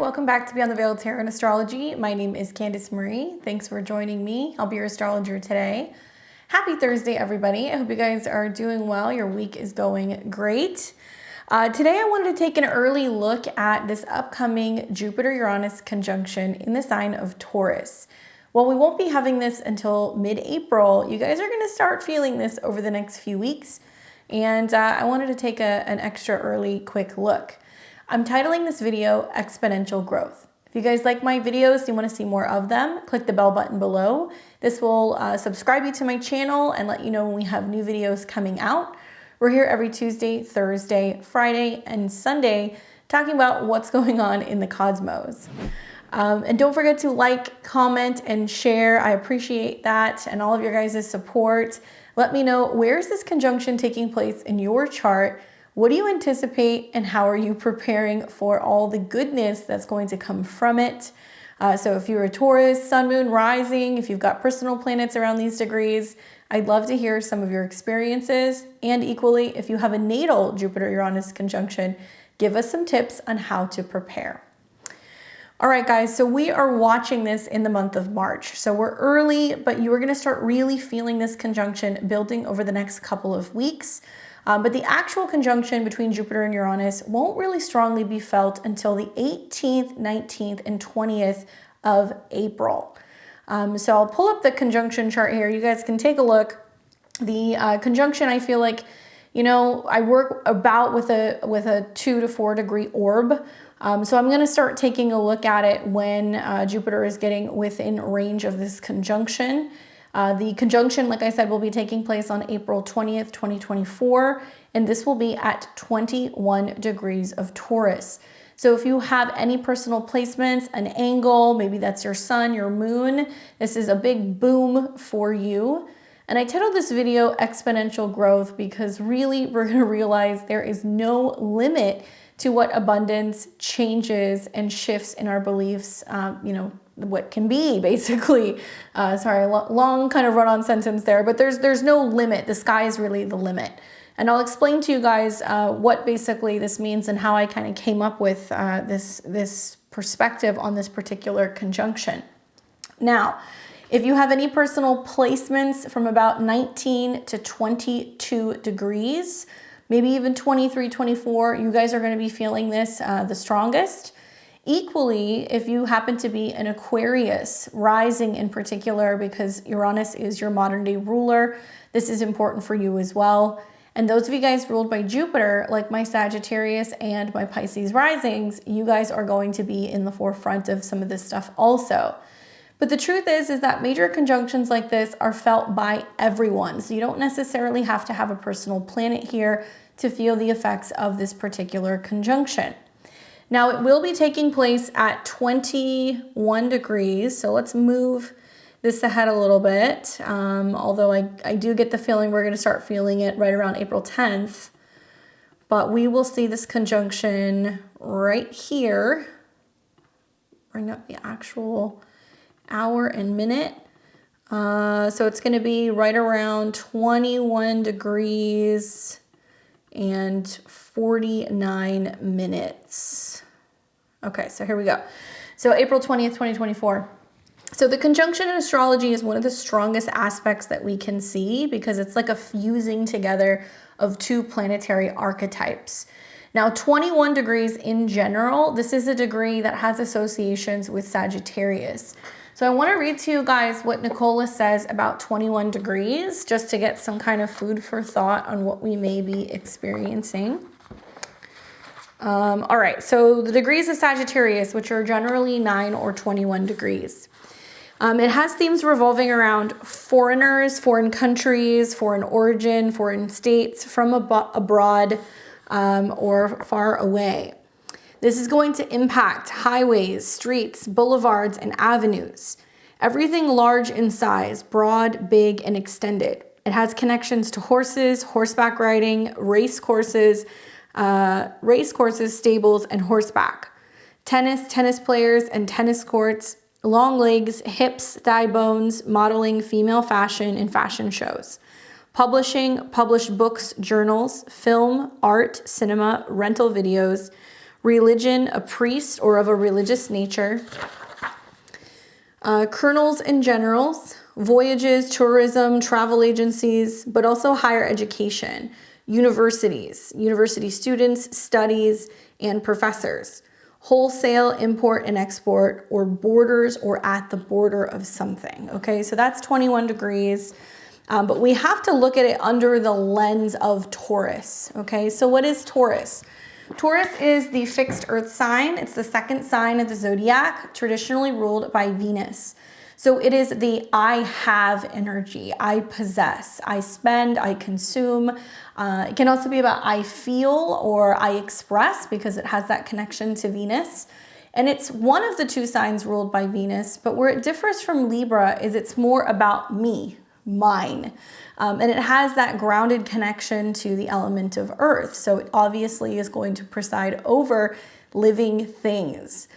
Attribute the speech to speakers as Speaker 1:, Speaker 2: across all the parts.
Speaker 1: welcome back to Beyond the Veil Tarot and Astrology. My name is Candice Marie. Thanks for joining me. I'll be your astrologer today. Happy Thursday, everybody. I hope you guys are doing well. Your week is going great. Today, I wanted to take an early look at this upcoming Jupiter-Uranus conjunction in the sign of Taurus. While we won't be having this until mid-April, you guys are going to start feeling this over the next few weeks. And I wanted to take an extra early quick look. I'm titling this video Exponential Growth. If you guys like my videos, you want to see more of them, click the bell button below. This will subscribe you to my channel and let you know when we have new videos coming out. We're here every Tuesday, Thursday, Friday, and Sunday talking about what's going on in the cosmos. And don't forget to like, comment, and share. I appreciate that and all of your guys' support. Let me know, where is this conjunction taking place in your chart? What do you anticipate and how are you preparing for all the goodness that's going to come from it? So if you're a Taurus, Sun, Moon, Rising, if you've got personal planets around these degrees, I'd love to hear some of your experiences. And equally, if you have a natal Jupiter-Uranus conjunction, give us some tips on how to prepare. All right, guys, so we are watching this in the month of March. So we're early, but you are going to start really feeling this conjunction building over the next couple of weeks. But the actual conjunction between Jupiter and Uranus won't really strongly be felt until the 18th, 19th, and 20th of April. So I'll pull up the conjunction chart here. You guys can take a look. The conjunction, I feel like, you know, I work about with a 2 to 4 degree orb. So I'm going to start taking a look at it when Jupiter is getting within range of this conjunction. The conjunction, like I said, will be taking place on April 20th, 2024, and this will be at 21 degrees of Taurus. So if you have any personal placements, an angle, maybe that's your sun, your moon, this is a big boom for you. And I titled this video Exponential Growth because really we're going to realize there is no limit to what abundance changes and shifts in our beliefs, what can be, basically. Sorry, long kind of run-on sentence there, but there's no limit. The sky is really the limit. And I'll explain to you guys what basically this means and how I kind of came up with this perspective on this particular conjunction. Now, if you have any personal placements from about 19 to 22 degrees, maybe even 23, 24, you guys are going to be feeling this the strongest. Equally, if you happen to be an Aquarius, rising in particular, because Uranus is your modern day ruler, this is important for you as well. And those of you guys ruled by Jupiter, like my Sagittarius and my Pisces risings, you guys are going to be in the forefront of some of this stuff also. But the truth is that major conjunctions like this are felt by everyone. So you don't necessarily have to have a personal planet here to feel the effects of this particular conjunction. Now, it will be taking place at 21 degrees. So let's move this ahead a little bit. Although I do get the feeling we're going to start feeling it right around April 10th. But we will see this conjunction right here. Bring up the actual hour and minute. So it's going to be right around 21 degrees and 49 minutes. Okay, so here we go. So April 20th, 2024. So the conjunction in astrology is one of the strongest aspects that we can see because it's like a fusing together of two planetary archetypes. Now, 21 degrees in general, this is a degree that has associations with Sagittarius. So I want to read to you guys what Nicola says about 21 degrees, just to get some kind of food for thought on what we may be experiencing. All right, so the degrees of Sagittarius, which are generally 9 or 21 degrees. It has themes revolving around foreigners, foreign countries, foreign origin, foreign states, from abroad or far away. This is going to impact highways, streets, boulevards, and avenues. Everything large in size, broad, big, and extended. It has connections to horses, horseback riding, race courses, stables, and horseback. Tennis players and tennis courts, long legs, hips, thigh bones, modeling, female fashion, and fashion shows. Publishing, published books, journals, film, art, cinema, rental videos, religion, a priest or of a religious nature, colonels and generals, voyages, tourism, travel agencies, but also higher education, universities, university students, studies, and professors, wholesale, import and export, or borders or at the border of something. Okay, so that's 21 degrees. But we have to look at it under the lens of Taurus. Okay, so what is Taurus? Taurus is the fixed earth sign. It's the second sign of the zodiac, traditionally ruled by Venus. So it is the I have energy, I possess, I spend, I consume. It can also be about I feel or I express because it has that connection to Venus. And it's one of the two signs ruled by Venus, but where it differs from Libra is it's more about me, mine. And it has that grounded connection to the element of earth. So it obviously is going to preside over living things.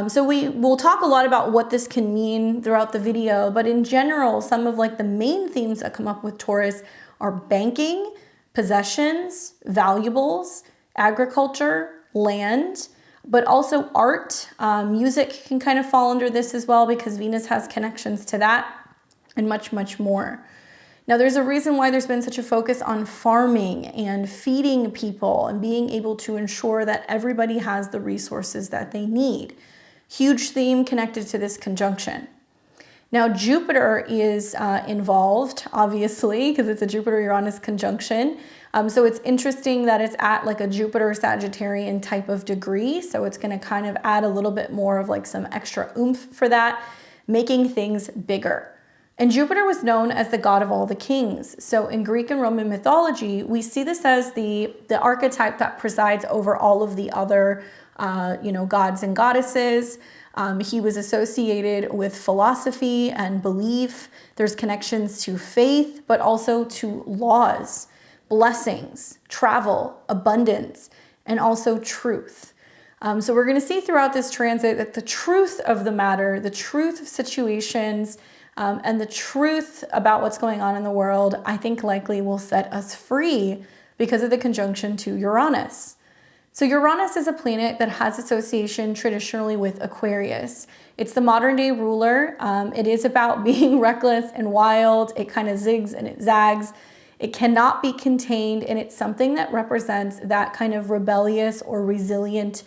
Speaker 1: So we will talk a lot about what this can mean throughout the video, but in general, some of like the main themes that come up with Taurus are banking, possessions, valuables, agriculture, land, but also art. Music can kind of fall under this as well because Venus has connections to that, and much, much more. Now, there's a reason why there's been such a focus on farming and feeding people and being able to ensure that everybody has the resources that they need. Huge theme connected to this conjunction. Now, Jupiter is involved, obviously, because it's a Jupiter-Uranus conjunction. So it's interesting that it's at like a Jupiter-Sagittarian type of degree. So it's going to kind of add a little bit more of like some extra oomph for that, making things bigger. And Jupiter was known as the god of all the kings. So in Greek and Roman mythology, we see this as the archetype that presides over all of the other gods and goddesses. He was associated with philosophy and belief. There's connections to faith, but also to laws, blessings, travel, abundance, and also truth. So we're going to see throughout this transit that the truth of the matter, the truth of situations, and the truth about what's going on in the world, I think likely will set us free because of the conjunction to Uranus. So Uranus is a planet that has association traditionally with Aquarius. It's the modern day ruler. It is about being reckless and wild. It kind of zigs and it zags. It cannot be contained, and it's something that represents that kind of rebellious or resilient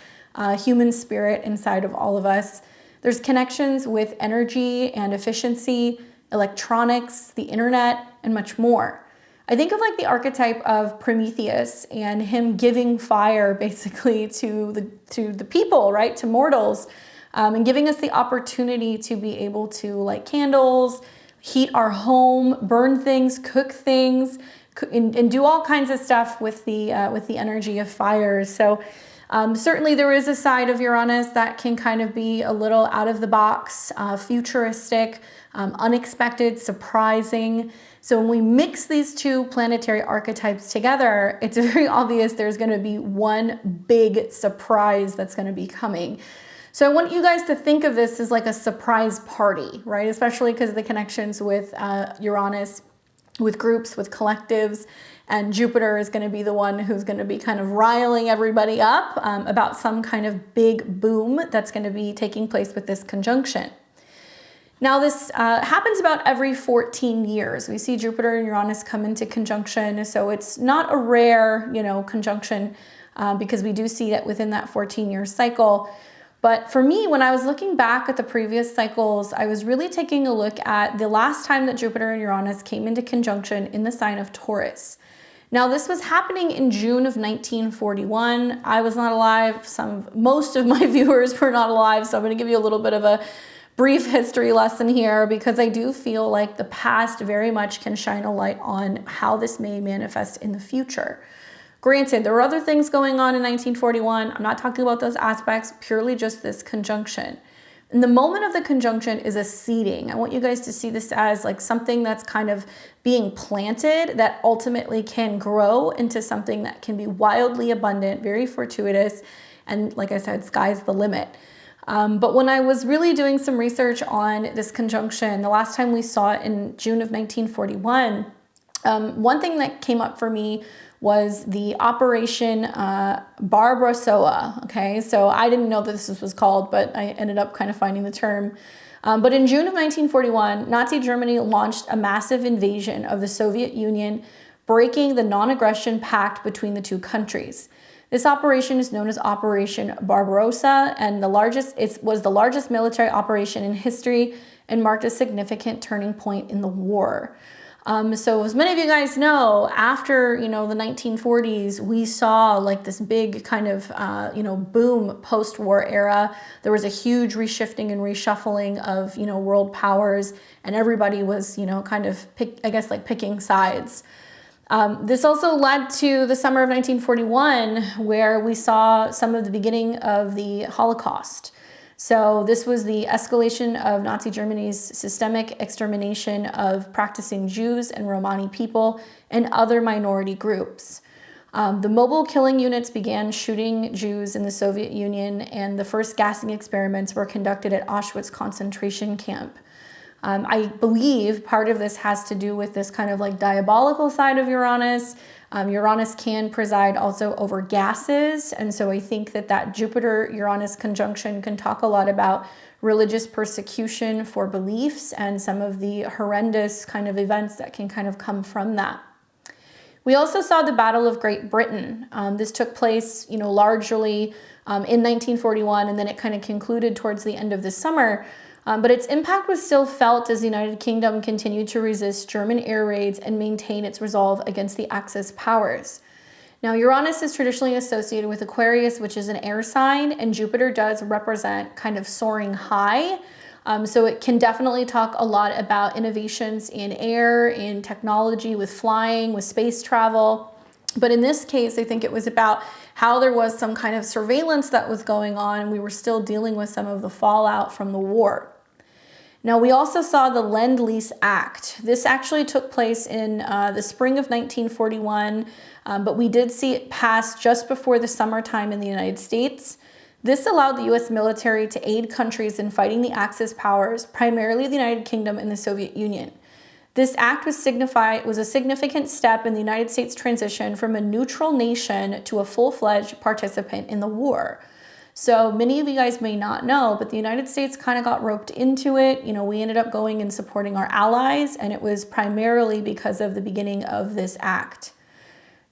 Speaker 1: human spirit inside of all of us. There's connections with energy and efficiency, electronics, the internet, and much more. I think of like the archetype of Prometheus and him giving fire basically to the people, right? To mortals, and giving us the opportunity to be able to light candles, heat our home, burn things, cook things, and do all kinds of stuff with the energy of fire. So certainly there is a side of Uranus that can kind of be a little out of the box, futuristic, unexpected, surprising. So when we mix these two planetary archetypes together, it's very obvious there's going to be one big surprise that's going to be coming. So I want you guys to think of this as like a surprise party, right? Especially because of the connections with Uranus, with groups, with collectives. And Jupiter is going to be the one who's going to be kind of riling everybody up about some kind of big boom that's going to be taking place with this conjunction. Now this happens about every 14 years. We see Jupiter and Uranus come into conjunction, so it's not a rare, conjunction because we do see it within that 14-year cycle. But for me, when I was looking back at the previous cycles, I was really taking a look at the last time that Jupiter and Uranus came into conjunction in the sign of Taurus. Now this was happening in June of 1941. I was not alive. Most of my viewers were not alive, so I'm going to give you a little bit of a brief history lesson here because I do feel like the past very much can shine a light on how this may manifest in the future. Granted, there were other things going on in 1941. I'm not talking about those aspects, purely just this conjunction. And the moment of the conjunction is a seeding. I want you guys to see this as like something that's kind of being planted that ultimately can grow into something that can be wildly abundant, very fortuitous, and like I said, sky's the limit. But when I was really doing some research on this conjunction, the last time we saw it in June of 1941, one thing that came up for me was the Operation Barbarossa. Okay, so I didn't know that this was called, but I ended up kind of finding the term. But in June of 1941, Nazi Germany launched a massive invasion of the Soviet Union, breaking the non-aggression pact between the two countries. This operation is known as Operation Barbarossa, and it was the largest military operation in history and marked a significant turning point in the war. So as many of you guys know, after, the 1940s, we saw like this big kind of, boom post-war era. There was a huge reshifting and reshuffling of, world powers, and everybody was, kind of picking sides. This also led to the summer of 1941, where we saw some of the beginning of the Holocaust. So this was the escalation of Nazi Germany's systemic extermination of practicing Jews and Romani people and other minority groups. The mobile killing units began shooting Jews in the Soviet Union, and the first gassing experiments were conducted at Auschwitz concentration camp. I believe part of this has to do with this kind of like diabolical side of Uranus. Uranus can preside also over gases, and so I think that Jupiter-Uranus conjunction can talk a lot about religious persecution for beliefs and some of the horrendous kind of events that can kind of come from that. We also saw the Battle of Great Britain. This took place, largely in 1941, and then it kind of concluded towards the end of the summer. But its impact was still felt as the United Kingdom continued to resist German air raids and maintain its resolve against the Axis powers. Now, Uranus is traditionally associated with Aquarius, which is an air sign, and Jupiter does represent kind of soaring high. So it can definitely talk a lot about innovations in air, in technology, with flying, with space travel. But in this case, I think it was about how there was some kind of surveillance that was going on, and we were still dealing with some of the fallout from the war. Now, we also saw the Lend-Lease Act. This actually took place in the spring of 1941, but we did see it pass just before the summertime in the United States. This allowed the U.S. military to aid countries in fighting the Axis powers, primarily the United Kingdom and the Soviet Union. This act was a significant step in the United States' transition from a neutral nation to a full-fledged participant in the war. So many of you guys may not know, but the United States kind of got roped into it. We ended up going and supporting our allies, and it was primarily because of the beginning of this act.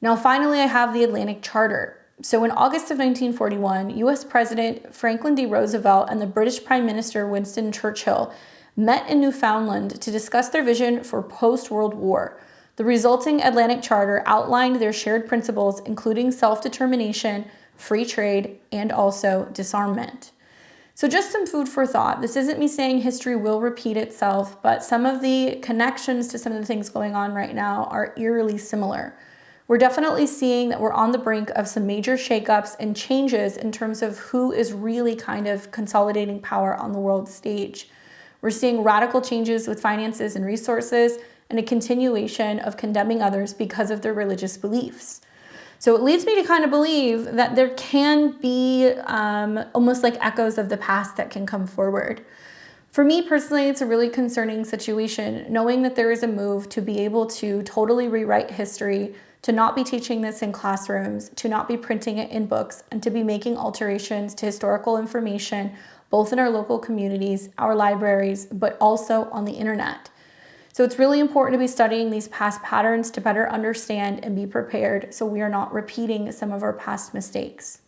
Speaker 1: Now, finally, I have the Atlantic Charter. So in August of 1941, U.S. President Franklin D. Roosevelt and the British Prime Minister Winston Churchill met in Newfoundland to discuss their vision for post-World War. The resulting Atlantic Charter outlined their shared principles, including self-determination, free trade, and also disarmament. So just some food for thought. This isn't me saying history will repeat itself, but some of the connections to some of the things going on right now are eerily similar. We're definitely seeing that we're on the brink of some major shakeups and changes in terms of who is really kind of consolidating power on the world stage. We're seeing radical changes with finances and resources, and a continuation of condemning others because of their religious beliefs. So it leads me to kind of believe that there can be almost like echoes of the past that can come forward. For me personally, it's a really concerning situation, knowing that there is a move to be able to totally rewrite history, to not be teaching this in classrooms, to not be printing it in books, and to be making alterations to historical information, both in our local communities, our libraries, but also on the internet. So it's really important to be studying these past patterns to better understand and be prepared so we are not repeating some of our past mistakes.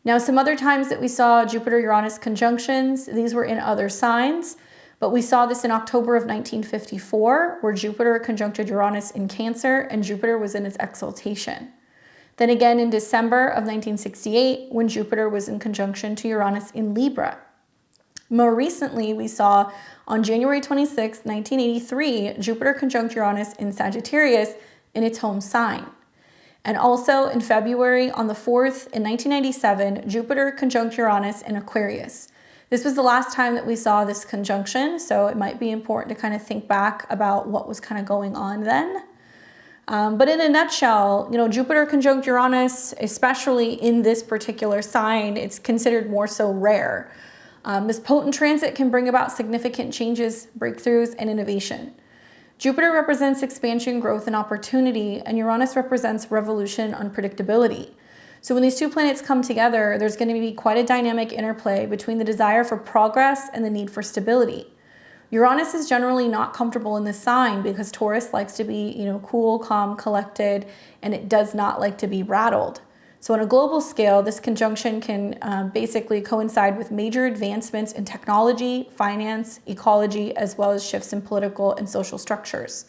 Speaker 1: Now, some other times that we saw Jupiter-Uranus conjunctions, these were in other signs, but we saw this in October of 1954, where Jupiter conjuncted Uranus in Cancer and Jupiter was in its exaltation. Then again in December of 1968, when Jupiter was in conjunction to Uranus in Libra. More recently, we saw on January 26, 1983, Jupiter conjunct Uranus in Sagittarius in its home sign. And also in February on the 4th in 1997, Jupiter conjunct Uranus in Aquarius. This was the last time that we saw this conjunction, so it might be important to kind of think back about what was kind of going on then. But in a nutshell, Jupiter conjunct Uranus, especially in this particular sign, it's considered more so rare. This potent transit can bring about significant changes, breakthroughs, and innovation. Jupiter represents expansion, growth, and opportunity, and Uranus represents revolution, unpredictability. So when these two planets come together, there's going to be quite a dynamic interplay between the desire for progress and the need for stability. Uranus is generally not comfortable in this sign because Taurus likes to be, cool, calm, collected, and it does not like to be rattled. So on a global scale, this conjunction can basically coincide with major advancements in technology, finance, ecology, as well as shifts in political and social structures.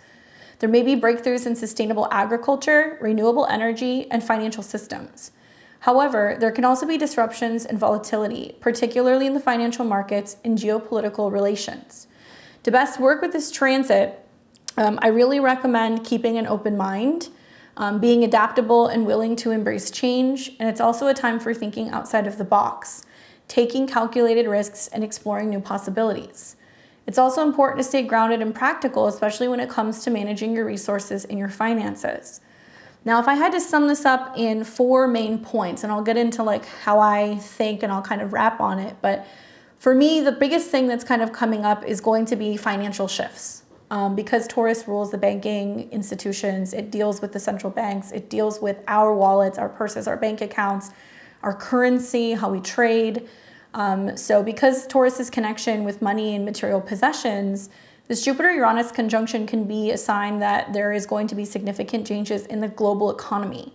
Speaker 1: There may be breakthroughs in sustainable agriculture, renewable energy, and financial systems. However, there can also be disruptions and volatility, particularly in the financial markets and geopolitical relations. To best work with this transit, I really recommend keeping an open mind, being adaptable and willing to embrace change, and it's also a time for thinking outside of the box, taking calculated risks and exploring new possibilities. It's also important to stay grounded and practical, especially when it comes to managing your resources and your finances. Now, if I had to sum this up in 4 main points, and I'll get into how I think and I'll kind of wrap on it, but for me, the biggest thing that's kind of coming up is going to be financial shifts. Because Taurus rules the banking institutions, it deals with the central banks, it deals with our wallets, our purses, our bank accounts, our currency, how we trade. So because Taurus's connection with money and material possessions, this Jupiter-Uranus conjunction can be a sign that there is going to be significant changes in the global economy.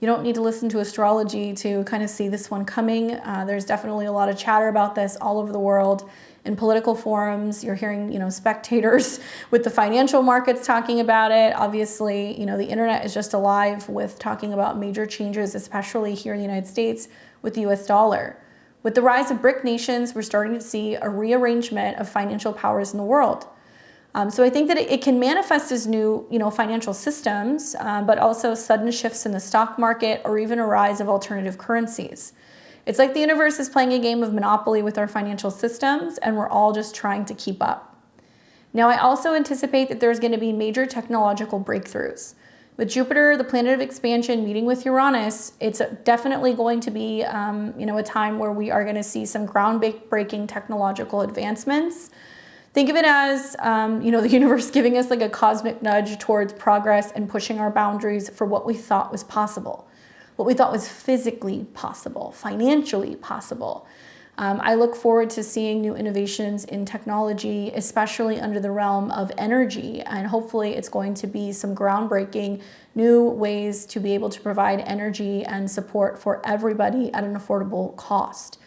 Speaker 1: You don't need to listen to astrology to kind of see this one coming. There's definitely a lot of chatter about this all over the world. In political forums, you're hearing, spectators with the financial markets talking about it. Obviously, the internet is just alive with talking about major changes, especially here in the United States with the US dollar. With the rise of BRIC nations, we're starting to see a rearrangement of financial powers in the world. So I think that it can manifest as new, financial systems, but also sudden shifts in the stock market or even a rise of alternative currencies. It's like the universe is playing a game of Monopoly with our financial systems, and we're all just trying to keep up. Now, I also anticipate that there's going to be major technological breakthroughs. With Jupiter, the planet of expansion, meeting with Uranus, it's definitely going to be, a time where we are going to see some groundbreaking technological advancements. Think of it as, the universe giving us a cosmic nudge towards progress and pushing our boundaries for what we thought was possible, what we thought was physically possible, financially possible. I look forward to seeing new innovations in technology, especially under the realm of energy, and hopefully it's going to be some groundbreaking new ways to be able to provide energy and support for everybody at an affordable cost.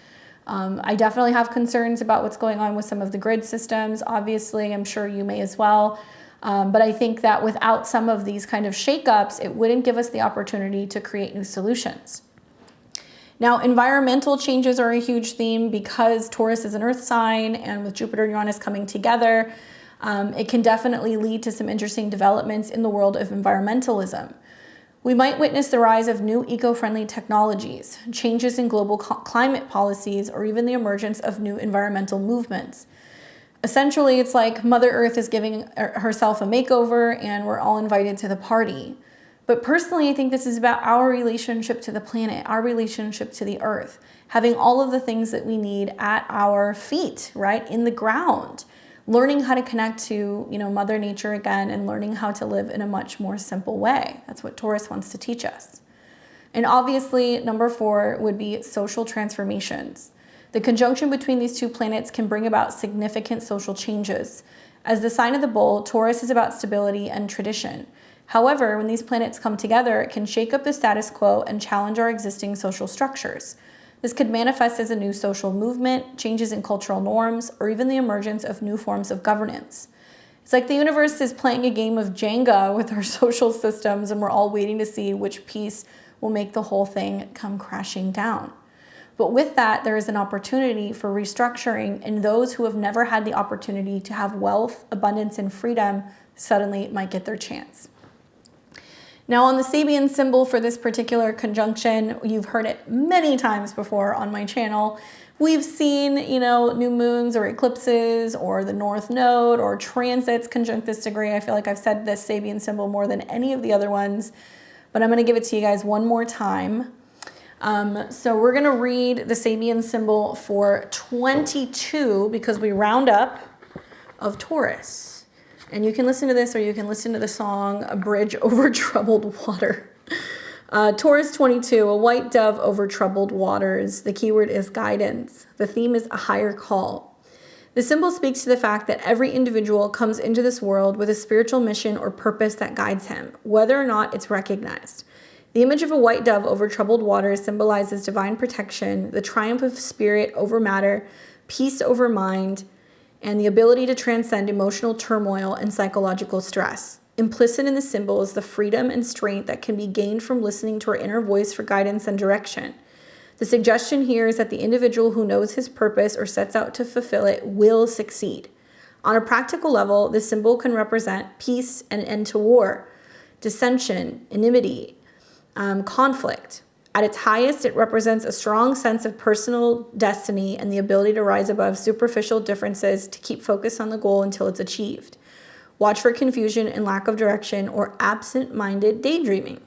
Speaker 1: I definitely have concerns about what's going on with some of the grid systems. Obviously, I'm sure you may as well. But I think that without some of these kind of shakeups, it wouldn't give us the opportunity to create new solutions. Now, environmental changes are a huge theme because Taurus is an earth sign, and with Jupiter and Uranus coming together, it can definitely lead to some interesting developments in the world of environmentalism. We might witness the rise of new eco-friendly technologies, changes in global climate policies, or even the emergence of new environmental movements. Essentially, it's like Mother Earth is giving herself a makeover and we're all invited to the party. But personally, I think this is about our relationship to the planet, our relationship to the earth, having all of the things that we need at our feet, right, in the ground, learning how to connect to, Mother Nature again, and learning how to live in a much more simple way. That's what Taurus wants to teach us. And obviously, number 4 would be social transformations. The conjunction between these two planets can bring about significant social changes. As the sign of the bull, Taurus is about stability and tradition. However, when these planets come together, it can shake up the status quo and challenge our existing social structures. This could manifest as a new social movement, changes in cultural norms, or even the emergence of new forms of governance. It's like the universe is playing a game of Jenga with our social systems, and we're all waiting to see which piece will make the whole thing come crashing down. But with that, there is an opportunity for restructuring, and those who have never had the opportunity to have wealth, abundance, and freedom suddenly might get their chance. Now, on the Sabian symbol for this particular conjunction, you've heard it many times before on my channel. We've seen, new moons or eclipses or the North Node or transits conjunct this degree. I feel like I've said this Sabian symbol more than any of the other ones, but I'm going to give it to you guys one more time. So we're going to read the Sabian symbol for 22 because we round up of Taurus. And you can listen to this or you can listen to the song A Bridge Over Troubled Water. Taurus 22, a white dove over troubled waters. The keyword is guidance. The theme is a higher call. The symbol speaks to the fact that every individual comes into this world with a spiritual mission or purpose that guides him, whether or not it's recognized. The image of a white dove over troubled waters symbolizes divine protection, the triumph of spirit over matter, peace over mind, and the ability to transcend emotional turmoil and psychological stress. Implicit in the symbol is the freedom and strength that can be gained from listening to our inner voice for guidance and direction. The suggestion here is that the individual who knows his purpose or sets out to fulfill it will succeed. On a practical level, this symbol can represent peace and end to war, dissension, enmity, conflict. At its highest, it represents a strong sense of personal destiny and the ability to rise above superficial differences to keep focus on the goal until it's achieved. Watch for confusion and lack of direction or absent-minded daydreaming.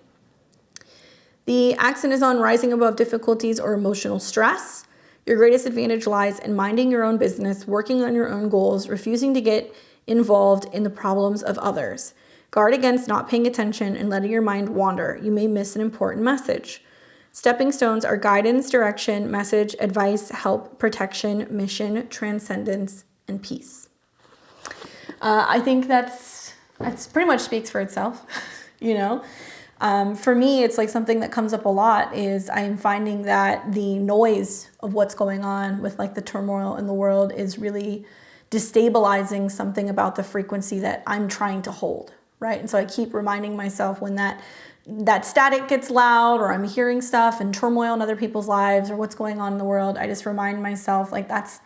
Speaker 1: The accent is on rising above difficulties or emotional stress. Your greatest advantage lies in minding your own business, working on your own goals, refusing to get involved in the problems of others. Guard against not paying attention and letting your mind wander. You may miss an important message. Stepping stones are guidance, direction, message, advice, help, protection, mission, transcendence, and peace. I think that's pretty much speaks for itself, you know. For me, it's like something that comes up a lot is I'm finding that the noise of what's going on with like the turmoil in the world is really destabilizing something about the frequency that I'm trying to hold, right? And so I keep reminding myself when that static gets loud or I'm hearing stuff and turmoil in other people's lives or what's going on in the world, I just remind myself like that's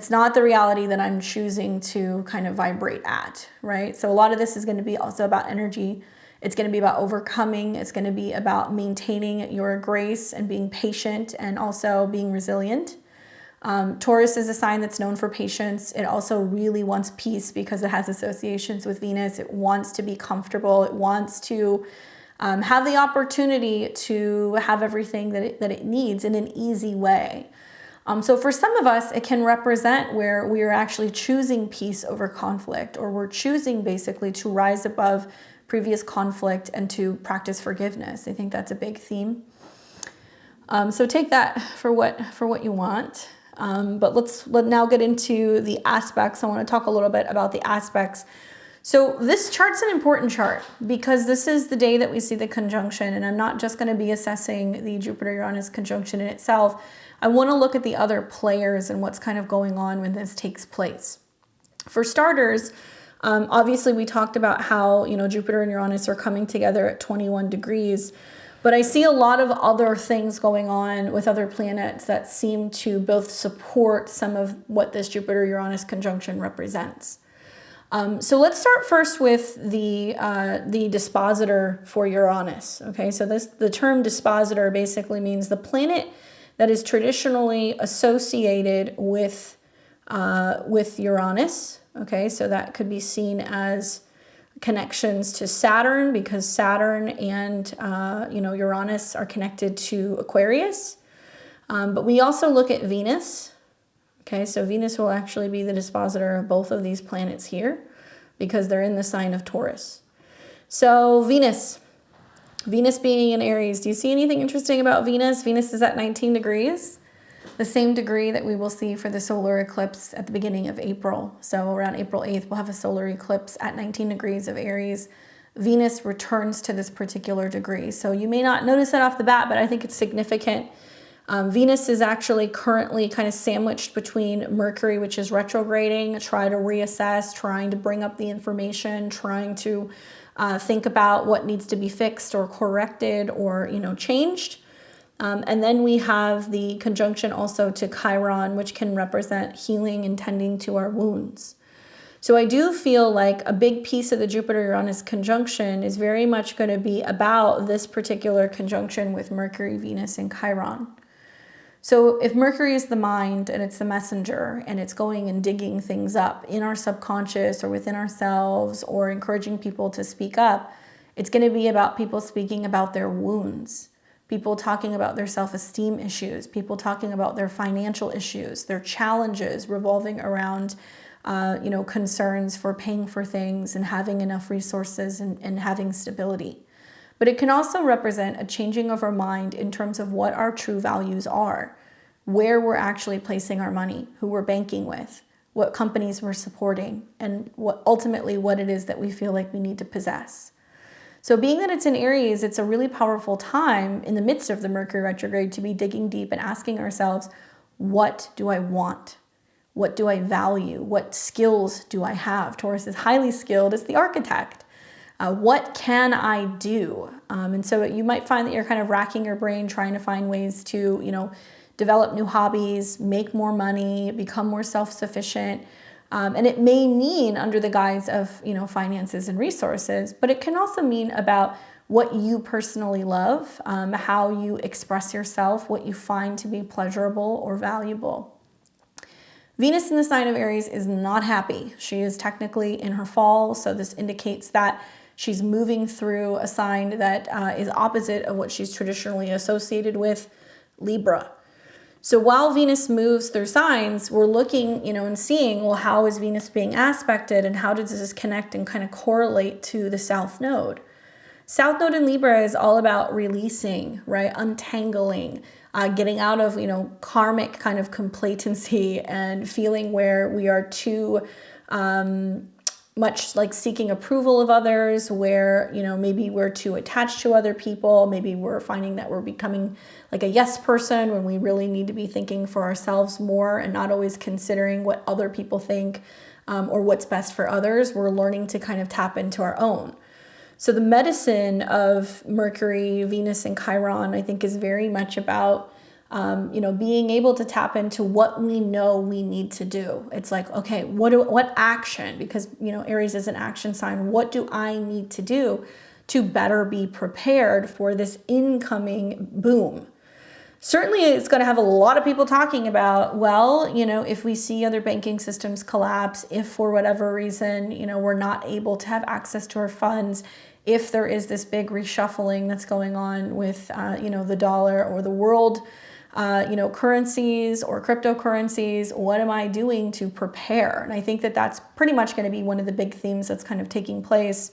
Speaker 1: not the reality that I'm choosing to kind of vibrate at, right? So a lot of this is going to be also about energy. It's going to be about overcoming. It's going to be about maintaining your grace and being patient and also being resilient. Taurus is a sign that's known for patience. It also really wants peace because it has associations with Venus. It wants to be comfortable. It wants to have the opportunity to have everything that it needs in an easy way. So for some of us, it can represent where we are actually choosing peace over conflict, or we're choosing basically to rise above previous conflict and to practice forgiveness. I think that's a big theme. So take that for what you want. But let's now get into the aspects. I want to talk a little bit about the aspects. So this chart's an important chart because this is the day that we see the conjunction, and I'm not just going to be assessing the Jupiter-Uranus conjunction in itself. I want to look at the other players and what's kind of going on when this takes place. For starters, obviously we talked about how, Jupiter and Uranus are coming together at 21 degrees, but I see a lot of other things going on with other planets that seem to both support some of what this Jupiter-Uranus conjunction represents. So let's start first with the dispositor for Uranus. Okay, so the term dispositor basically means the planet that is traditionally associated with Uranus. Okay, so that could be seen as connections to Saturn because Saturn and Uranus are connected to Aquarius. But we also look at Venus. Okay, so Venus will actually be the dispositor of both of these planets here because they're in the sign of Taurus. So Venus being in Aries. Do you see anything interesting about Venus? Venus is at 19 degrees, the same degree that we will see for the solar eclipse at the beginning of April. So around April 8th, we'll have a solar eclipse at 19 degrees of Aries. Venus returns to this particular degree. So you may not notice that off the bat, but I think it's significant. Venus is actually currently kind of sandwiched between Mercury, which is retrograding, trying to reassess, trying to bring up the information, trying to think about what needs to be fixed or corrected or, changed. And then we have the conjunction also to Chiron, which can represent healing and tending to our wounds. So I do feel like a big piece of the Jupiter-Uranus conjunction is very much going to be about this particular conjunction with Mercury, Venus, and Chiron. So if Mercury is the mind and it's the messenger and it's going and digging things up in our subconscious or within ourselves or encouraging people to speak up, it's going to be about people speaking about their wounds, people talking about their self-esteem issues, people talking about their financial issues, their challenges revolving around concerns for paying for things and having enough resources and having stability. But it can also represent a changing of our mind in terms of what our true values are, where we're actually placing our money, who we're banking with, what companies we're supporting, and ultimately what it is that we feel like we need to possess. So being that it's in Aries, it's a really powerful time in the midst of the Mercury retrograde to be digging deep and asking ourselves, what do I want? What do I value? What skills do I have? Taurus is highly skilled as the architect. What can I do? And so you might find that you're kind of racking your brain trying to find ways to, develop new hobbies, make more money, become more self-sufficient. And it may mean under the guise of, finances and resources, but it can also mean about what you personally love, how you express yourself, what you find to be pleasurable or valuable. Venus in the sign of Aries is not happy. She is technically in her fall, so this indicates that she's moving through a sign that is opposite of what she's traditionally associated with, Libra. So while Venus moves through signs, we're looking, and seeing, well, how is Venus being aspected and how does this connect and kind of correlate to the South Node? South Node in Libra is all about releasing, right? Untangling, getting out of, karmic kind of complacency and feeling where we are too much like seeking approval of others, where, maybe we're too attached to other people. Maybe we're finding that we're becoming like a yes person when we really need to be thinking for ourselves more and not always considering what other people think or what's best for others. We're learning to kind of tap into our own. So the medicine of Mercury, Venus, and Chiron, I think, is very much about being able to tap into what we know we need to do. It's like, okay, what action, because, Aries is an action sign. What do I need to do to better be prepared for this incoming boom? Certainly it's going to have a lot of people talking about, well, if we see other banking systems collapse, if for whatever reason, we're not able to have access to our funds, if there is this big reshuffling that's going on with, the dollar or the world, currencies or cryptocurrencies, what am I doing to prepare? And I think that that's pretty much going to be one of the big themes that's kind of taking place.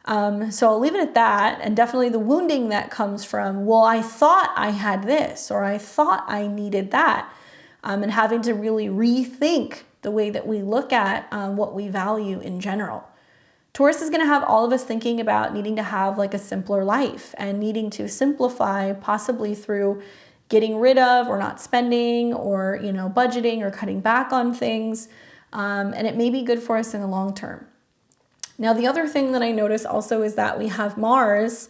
Speaker 1: So I'll leave it at that. And definitely the wounding that comes from, well, I thought I had this, or I thought I needed that, and having to really rethink the way that we look at what we value in general. Taurus is going to have all of us thinking about needing to have like a simpler life and needing to simplify, possibly through getting rid of or not spending or, budgeting or cutting back on things. And it may be good for us in the long term. Now, the other thing that I notice also is that we have Mars,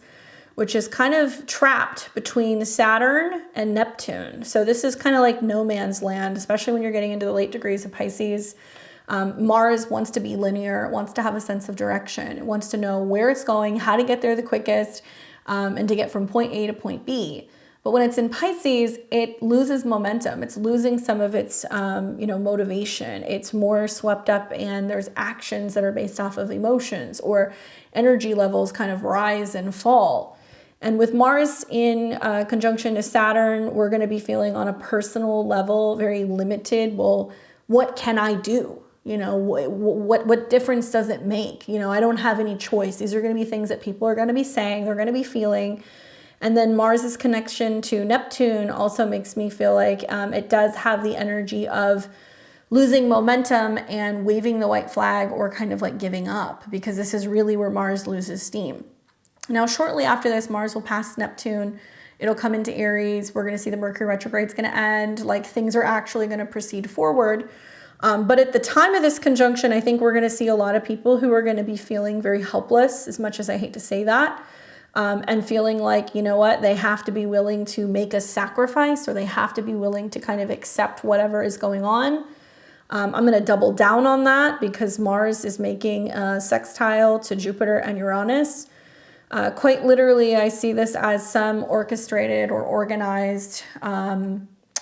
Speaker 1: which is kind of trapped between Saturn and Neptune. So this is kind of like no man's land, especially when you're getting into the late degrees of Pisces. Mars wants to be linear, wants to have a sense of direction. It wants to know where it's going, how to get there the quickest, and to get from point A to point B. But when it's in Pisces, it loses momentum. It's losing some of its, motivation. It's more swept up, and there's actions that are based off of emotions, or energy levels kind of rise and fall. And with Mars in conjunction to Saturn, we're going to be feeling on a personal level very limited. Well, what can I do? What difference does it make? I don't have any choice. These are going to be things that people are going to be saying, they're going to be feeling. And then Mars's connection to Neptune also makes me feel like it does have the energy of losing momentum and waving the white flag, or kind of like giving up, because this is really where Mars loses steam. Now, shortly after this, Mars will pass Neptune. It'll come into Aries. We're going to see the Mercury retrograde is going to end. Like, things are actually going to proceed forward. But at the time of this conjunction, I think we're going to see a lot of people who are going to be feeling very helpless, as much as I hate to say that, and feeling like, they have to be willing to make a sacrifice, or they have to be willing to kind of accept whatever is going on. I'm going to double down on that, because Mars is making a sextile to Jupiter and Uranus. Quite literally, I see this as some orchestrated or organized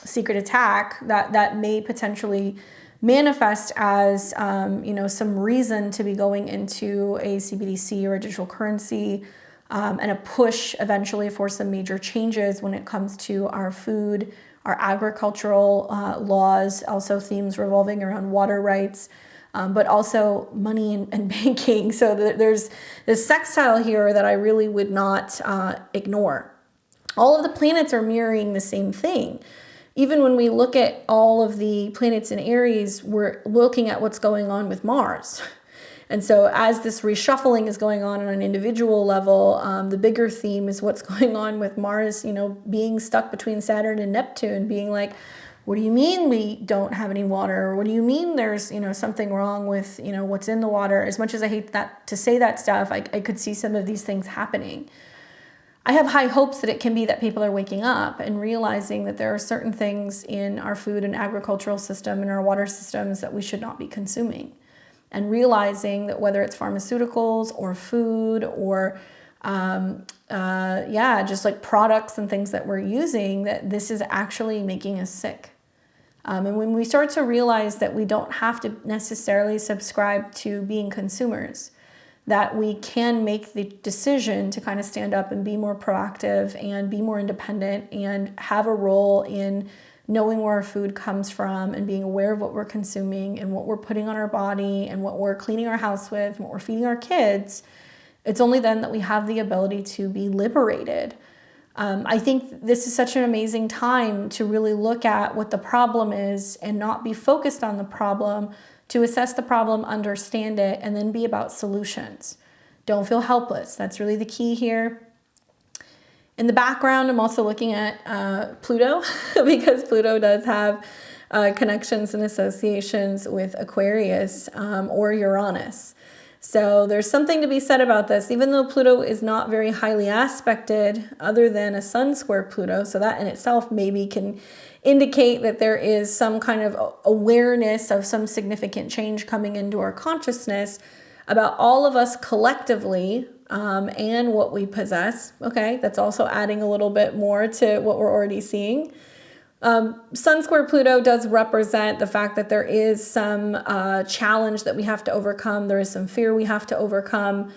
Speaker 1: secret attack that may potentially manifest as, some reason to be going into a CBDC or a digital currency, and a push eventually for some major changes when it comes to our food, our agricultural laws, also themes revolving around water rights. but also money and banking. So there's this sextile here that I really would not ignore. All of the planets are mirroring the same thing. Even when we look at all of the planets in Aries, we're looking at what's going on with Mars. And so as this reshuffling is going on an individual level, the bigger theme is what's going on with Mars, being stuck between Saturn and Neptune, being like, what do you mean we don't have any water? Or what do you mean there's, something wrong with, what's in the water? As much as I hate that to say that stuff, I could see some of these things happening. I have high hopes that it can be that people are waking up and realizing that there are certain things in our food and agricultural system and our water systems that we should not be consuming. And realizing that whether it's pharmaceuticals or food or just like products and things that we're using, that this is actually making us sick. And when we start to realize that we don't have to necessarily subscribe to being consumers, that we can make the decision to kind of stand up and be more proactive and be more independent and have a role in knowing where our food comes from and being aware of what we're consuming and what we're putting on our body and what we're cleaning our house with, and what we're feeding our kids, it's only then that we have the ability to be liberated. I think this is such an amazing time to really look at what the problem is and not be focused on the problem, to assess the problem, understand it, and then be about solutions. Don't feel helpless. That's really the key here. In the background, I'm also looking at Pluto because Pluto does have connections and associations with Aquarius or Uranus. So there's something to be said about this, even though Pluto is not very highly aspected other than a sun square Pluto. So that in itself maybe can indicate that there is some kind of awareness of some significant change coming into our consciousness about all of us collectively and what we possess. Okay, that's also adding a little bit more to what we're already seeing. Sun square Pluto does represent the fact that there is some challenge that we have to overcome. There is some fear we have to overcome.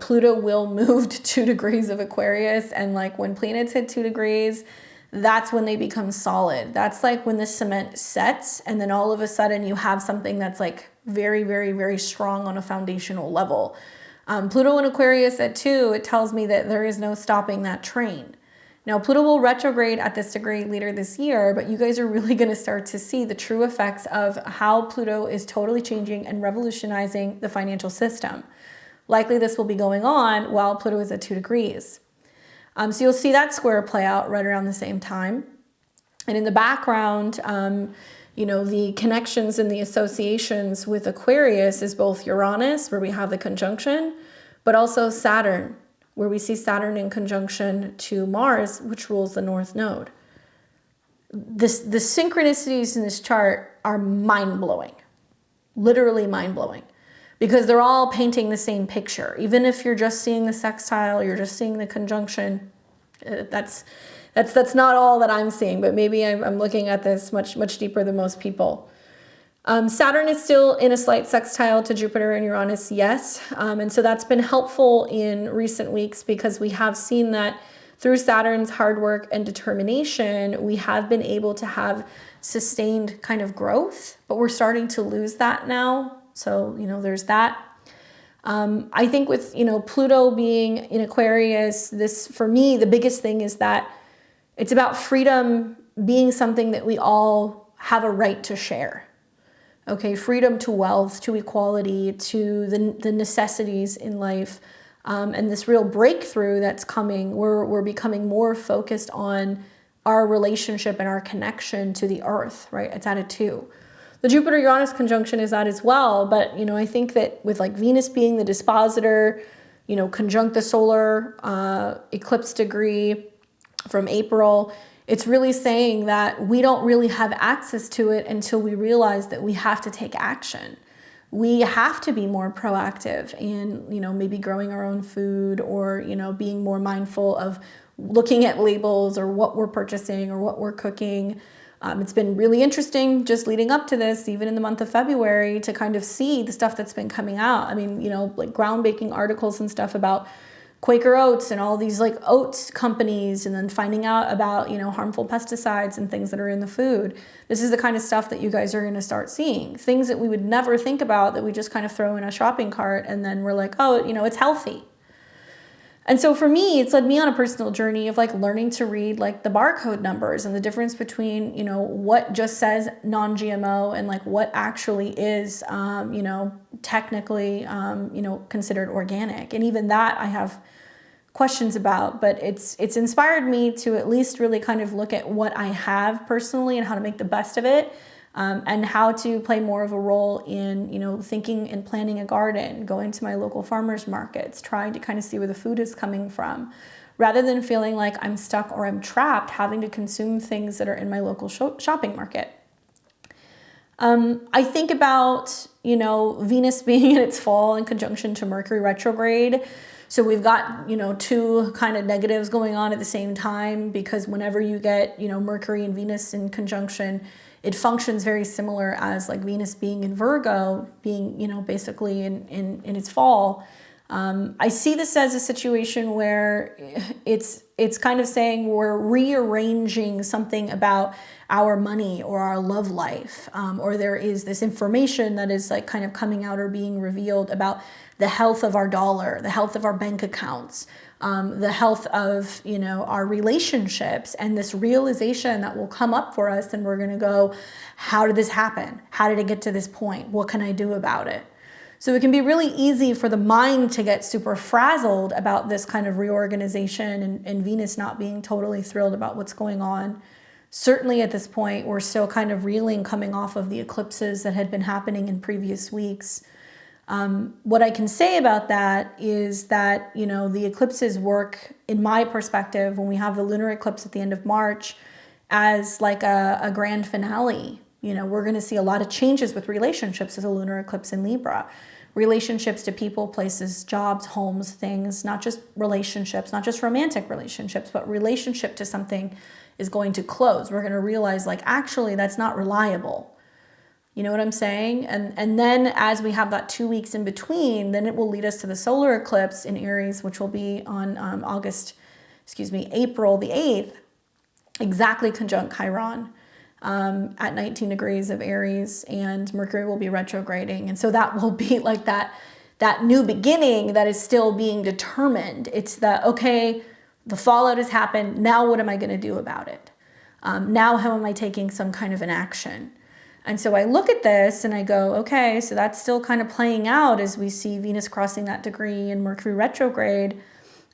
Speaker 1: Pluto will move to 2 degrees of Aquarius, and like when planets hit 2 degrees, that's when they become solid. That's like when the cement sets, and then all of a sudden you have something that's like very, very, very strong on a foundational level. Pluto in Aquarius at 2, it tells me that there is no stopping that train. Now, Pluto will retrograde at this degree later this year, but you guys are really going to start to see the true effects of how Pluto is totally changing and revolutionizing the financial system. Likely this will be going on while Pluto is at 2 degrees. So you'll see that square play out right around the same time. And in the background, the connections and the associations with Aquarius is both Uranus, where we have the conjunction, but also Saturn, where we see Saturn in conjunction to Mars, which rules the North Node. The synchronicities in this chart are mind-blowing, literally mind-blowing, because they're all painting the same picture. Even if you're just seeing the sextile, you're just seeing the conjunction, that's not all that I'm seeing, but maybe I'm looking at this much, much deeper than most people. Saturn is still in a slight sextile to Jupiter and Uranus, yes. And so that's been helpful in recent weeks because we have seen that through Saturn's hard work and determination, we have been able to have sustained kind of growth, but we're starting to lose that now. So, there's that. I think with, Pluto being in Aquarius, this, for me, the biggest thing is that it's about freedom being something that we all have a right to share. Okay, freedom to wealth, to equality, to the necessities in life, and this real breakthrough that's coming. We're becoming more focused on our relationship and our connection to the earth, right? It's at a 2. The Jupiter-Uranus conjunction is that as well, but I think that with like Venus being the dispositor, conjunct the solar eclipse degree from April, it's really saying that we don't really have access to it until we realize that we have to take action. We have to be more proactive in, maybe growing our own food or, being more mindful of looking at labels or what we're purchasing or what we're cooking. It's been really interesting just leading up to this, even in the month of February, to kind of see the stuff that's been coming out. I mean, like groundbreaking articles and stuff about Quaker Oats and all these like oats companies, and then finding out about, you know, harmful pesticides and things that are in the food. This is the kind of stuff that you guys are going to start seeing. Things that we would never think about, that we just kind of throw in a shopping cart and then we're like, oh, you know, it's healthy. And so for me, it's led me on a personal journey of like learning to read like the barcode numbers and the difference between, you know, what just says non-GMO and like what actually is, you know, technically, you know, considered organic. And even that I have questions about, but it's inspired me to at least really kind of look at what I have personally and how to make the best of it. And how to play more of a role in, you know, thinking and planning a garden, going to my local farmers markets, trying to kind of see where the food is coming from, rather than feeling like I'm stuck or I'm trapped having to consume things that are in my local shopping market. I think about, you know, Venus being in its fall in conjunction to Mercury retrograde. So we've got, you know, two kind of negatives going on at the same time, because whenever you get, you know, Mercury and Venus in conjunction, it functions very similar as like Venus being in Virgo, being, you know, basically in its fall. I see this as a situation where it's kind of saying we're rearranging something about our money or our love life, or there is this information that is like kind of coming out or being revealed about the health of our dollar, the health of our bank accounts, the health of, you know, our relationships, and this realization that will come up for us, and we're going to go, how did this happen? How did it get to this point? What can I do about it? So it can be really easy for the mind to get super frazzled about this kind of reorganization, and Venus not being totally thrilled about what's going on. Certainly at this point, we're still kind of reeling, coming off of the eclipses that had been happening in previous weeks. What I can say about that is that, you know, the eclipses work, in my perspective, when we have the lunar eclipse at the end of March, as like a grand finale. You know, we're going to see a lot of changes with relationships with the lunar eclipse in Libra. Relationships to people, places, jobs, homes, things, not just relationships, not just romantic relationships, but relationship to something is going to close. We're going to realize, like, actually, that's not reliable. You know what I'm saying? And then as we have that 2 weeks in between, then it will lead us to the solar eclipse in Aries, which will be on April the 8th, exactly conjunct Chiron at 19 degrees of Aries, and Mercury will be retrograding. And so that will be like that new beginning that is still being determined. It's the, okay, the fallout has happened. Now what am I going to do about it? Now how am I taking some kind of an action? And so I look at this and I go, okay, so that's still kind of playing out as we see Venus crossing that degree and Mercury retrograde,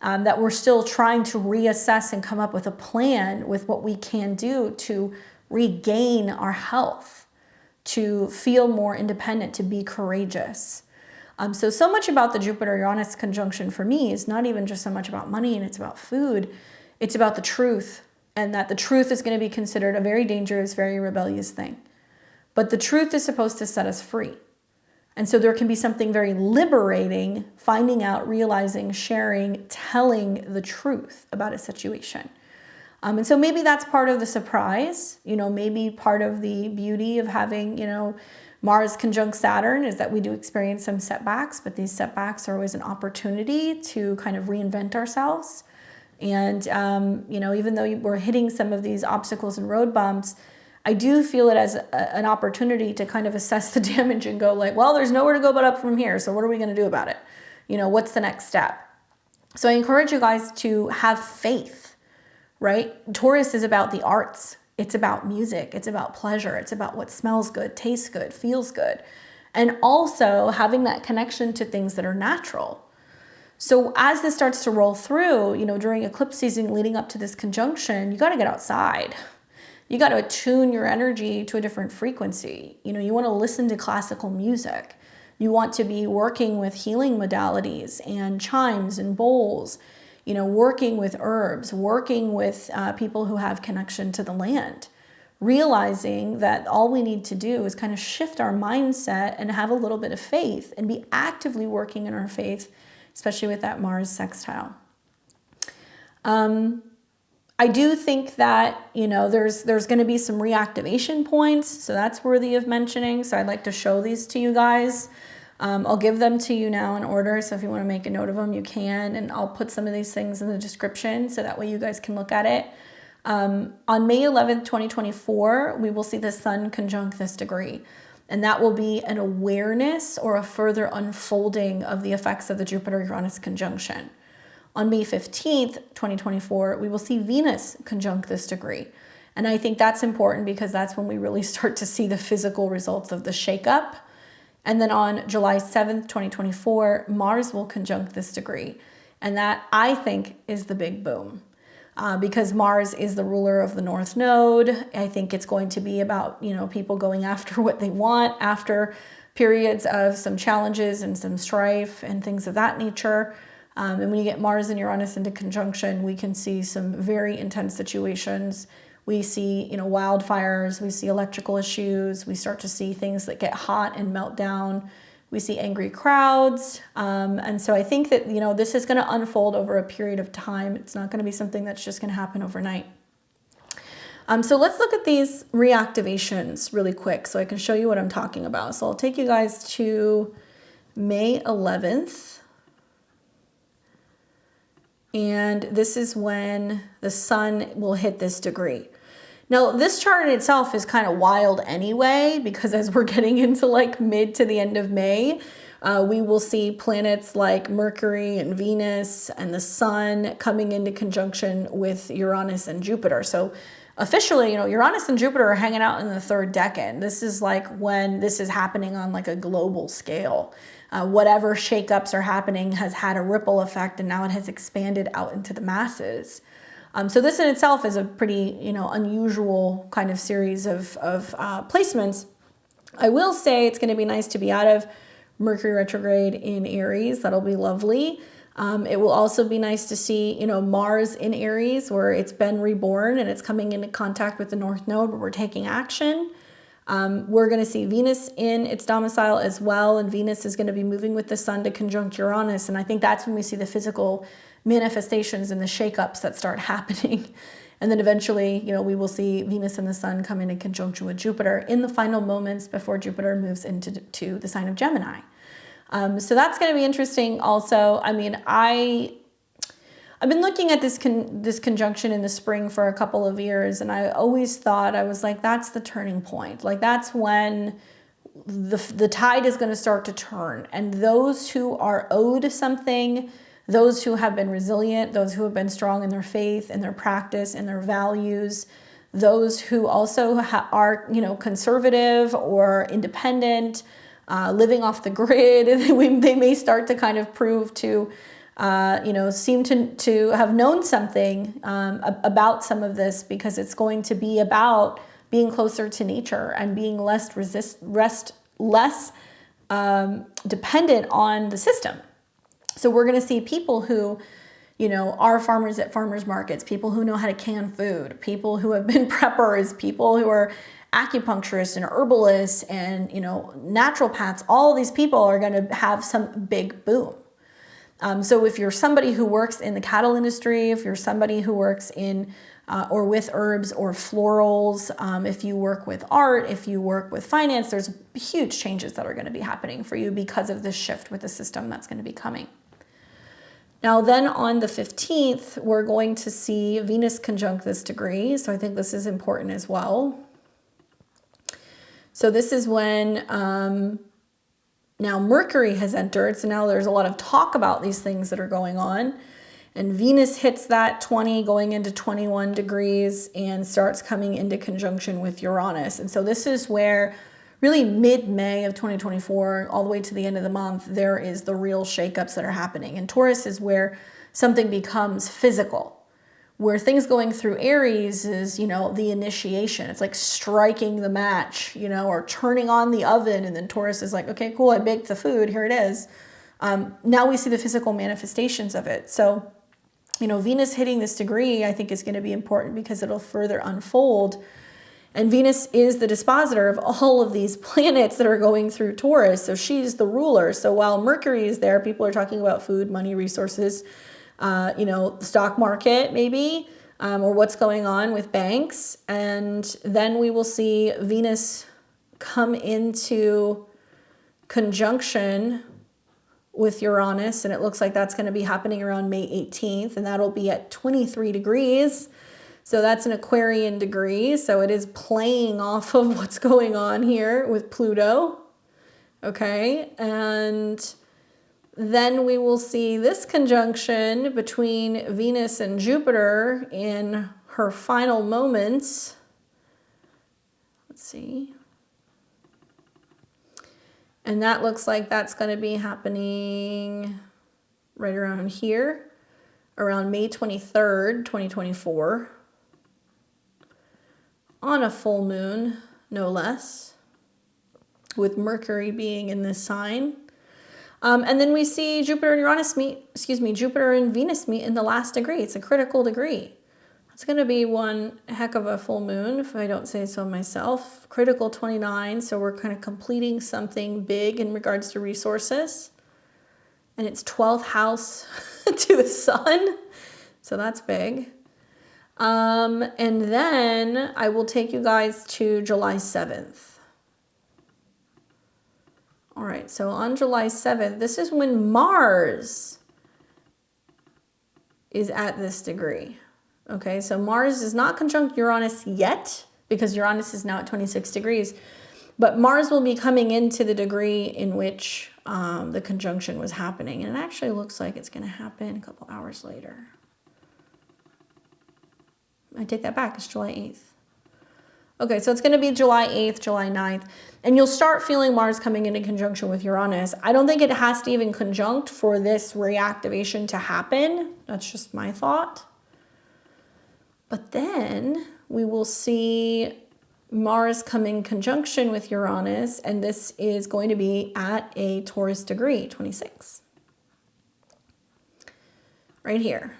Speaker 1: that we're still trying to reassess and come up with a plan with what we can do to regain our health, to feel more independent, to be courageous. So much about the Jupiter-Uranus conjunction for me is not even just so much about money and it's about food. It's about the truth, and that the truth is going to be considered a very dangerous, very rebellious thing. But the truth is supposed to set us free. And so there can be something very liberating, finding out, realizing, sharing, telling the truth about a situation. And so maybe that's part of the surprise, you know, maybe part of the beauty of having, you know, Mars conjunct Saturn is that we do experience some setbacks, but these setbacks are always an opportunity to kind of reinvent ourselves. And, you know, even though we're hitting some of these obstacles and road bumps, I do feel it as an opportunity to kind of assess the damage and go like, well, there's nowhere to go but up from here. So what are we going to do about it? You know, what's the next step? So I encourage you guys to have faith, right? Taurus is about the arts. It's about music. It's about pleasure. It's about what smells good, tastes good, feels good. And also having that connection to things that are natural. So as this starts to roll through, you know, during eclipse season leading up to this conjunction, you got to get outside. You got to attune your energy to a different frequency. You know, you want to listen to classical music. You want to be working with healing modalities and chimes and bowls, you know, working with herbs, working with people who have connection to the land, realizing that all we need to do is kind of shift our mindset and have a little bit of faith and be actively working in our faith, especially with that Mars sextile. I do think that, you know, there's going to be some reactivation points, so that's worthy of mentioning. So I'd like to show these to you guys. I'll give them to you now in order, so if you want to make a note of them, you can, and I'll put some of these things in the description so that way you guys can look at it. On May 11th, 2024, we will see the Sun conjunct this degree, and that will be an awareness or a further unfolding of the effects of the Jupiter-Uranus conjunction. On May 15th, 2024, we will see Venus conjunct this degree. And I think that's important because that's when we really start to see the physical results of the shakeup. And then on July 7th, 2024, Mars will conjunct this degree. And that, I think, is the big boom. Because Mars is the ruler of the North Node. I think it's going to be about, people going after what they want after periods of some challenges and some strife and things of that nature. And when you get Mars and Uranus into conjunction, we can see some very intense situations. We see, wildfires, we see electrical issues, we start to see things that get hot and melt down. We see angry crowds. And so I think that, this is going to unfold over a period of time. It's not going to be something that's just going to happen overnight. So let's look at these reactivations really quick so I can show you what I'm talking about. So I'll take you guys to May 11th. And this is when the Sun will hit this degree. Now, this chart in itself is kind of wild anyway, because as we're getting into like mid to the end of May, we will see planets like Mercury and Venus and the Sun coming into conjunction with Uranus and Jupiter. So officially, Uranus and Jupiter are hanging out in the third decan. This is like when this is happening on like a global scale. Whatever shakeups are happening has had a ripple effect, and now it has expanded out into the masses. So this in itself is a pretty, unusual kind of series of placements. I will say it's going to be nice to be out of Mercury retrograde in Aries. That'll be lovely. It will also be nice to see, Mars in Aries, where it's been reborn and it's coming into contact with the North Node, where we're taking action. We're going to see Venus in its domicile as well, and Venus is going to be moving with the Sun to conjunct Uranus, and I think that's when we see the physical manifestations and the shakeups that start happening. And then eventually, we will see Venus and the Sun come into conjunction with Jupiter in the final moments before Jupiter moves into the sign of Gemini. So that's going to be interesting also. I mean, I've been looking at this conjunction in the spring for a couple of years, and I always thought, I was like, that's the turning point. Like, that's when the tide is going to start to turn, and those who are owed something, those who have been resilient, those who have been strong in their faith and their practice and their values, those who also are, conservative or independent, living off the grid, they may start to kind of prove to, seem to have known something about some of this, because it's going to be about being closer to nature and being less dependent on the system. So we're going to see people who, are farmers at farmers markets, people who know how to can food, people who have been preppers, people who are acupuncturists and herbalists and, naturopaths. All of these people are going to have some big boom. So if you're somebody who works in the cattle industry, if you're somebody who works in or with herbs or florals, if you work with art, if you work with finance, there's huge changes that are going to be happening for you because of this shift with the system that's going to be coming. Now then on the 15th, we're going to see Venus conjunct this degree. So I think this is important as well. So this is when now Mercury has entered. So now there's a lot of talk about these things that are going on. And Venus hits that 20 going into 21 degrees and starts coming into conjunction with Uranus. And so this is where really mid-May of 2024, all the way to the end of the month, there is the real shakeups that are happening. And Taurus is where something becomes physical. Where things going through Aries is, the initiation. It's like striking the match, or turning on the oven. And then Taurus is like, okay, cool, I baked the food, here it is. Now we see the physical manifestations of it. So, Venus hitting this degree, I think, is going to be important because it'll further unfold. And Venus is the dispositor of all of these planets that are going through Taurus. So she's the ruler. So while Mercury is there, people are talking about food, money, resources, the stock market maybe, or what's going on with banks. And then we will see Venus come into conjunction with Uranus, and it looks like that's going to be happening around May 18th, and that'll be at 23 degrees. So that's an Aquarian degree. So it is playing off of what's going on here with Pluto. Okay. And then we will see this conjunction between Venus and Jupiter in her final moments. Let's see. And that looks like that's going to be happening right around here, around May 23rd, 2024. On a full moon, no less, with Mercury being in this sign. And then we see Jupiter and Uranus meet, Jupiter and Venus meet in the last degree. It's a critical degree. It's going to be one heck of a full moon, if I don't say so myself. Critical 29, so we're kind of completing something big in regards to resources. And it's 12th house to the sun, so that's big. And then I will take you guys to July 7th. All right, so on July 7th, this is when Mars is at this degree. Okay, so Mars is not conjunct Uranus yet, because Uranus is now at 26 degrees, but Mars will be coming into the degree in which the conjunction was happening. And it actually looks like it's going to happen a couple hours later. I take that back, it's July 8th. Okay, so it's going to be July 8th, July 9th, and you'll start feeling Mars coming into conjunction with Uranus. I don't think it has to even conjunct for this reactivation to happen. That's just my thought. But then we will see Mars come in conjunction with Uranus, and this is going to be at a Taurus degree, 26. Right here.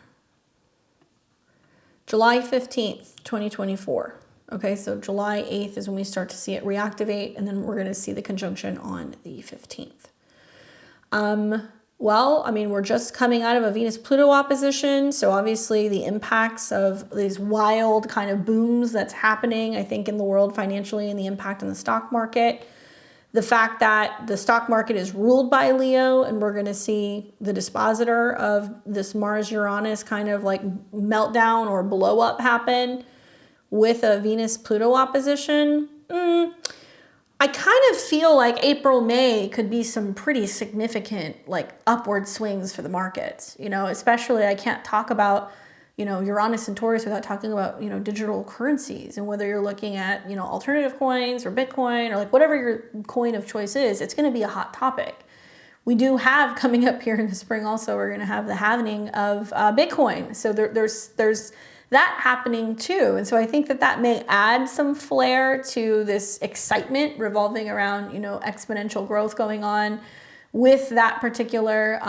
Speaker 1: July 15th, 2024. Okay, so July 8th is when we start to see it reactivate, and then we're going to see the conjunction on the 15th. Well, I mean, we're just coming out of a Venus-Pluto opposition, so obviously the impacts of these wild kind of booms that's happening, I think, in the world financially, and the impact on the stock market. The fact that the stock market is ruled by Leo, and we're going to see the dispositor of this Mars-Uranus kind of like meltdown or blow up happen with a Venus-Pluto opposition. I kind of feel like April, May could be some pretty significant like upward swings for the markets, you know, especially I can't talk about, you know, Uranus and Taurus without talking about, you know, digital currencies, and whether you're looking at, you know, alternative coins or Bitcoin or like whatever your coin of choice is, it's going to be a hot topic. We do have coming up here in the spring also, we're going to have the halving of Bitcoin. So there's that happening too. And so I think that that may add some flair to this excitement revolving around, you know, exponential growth going on with that particular,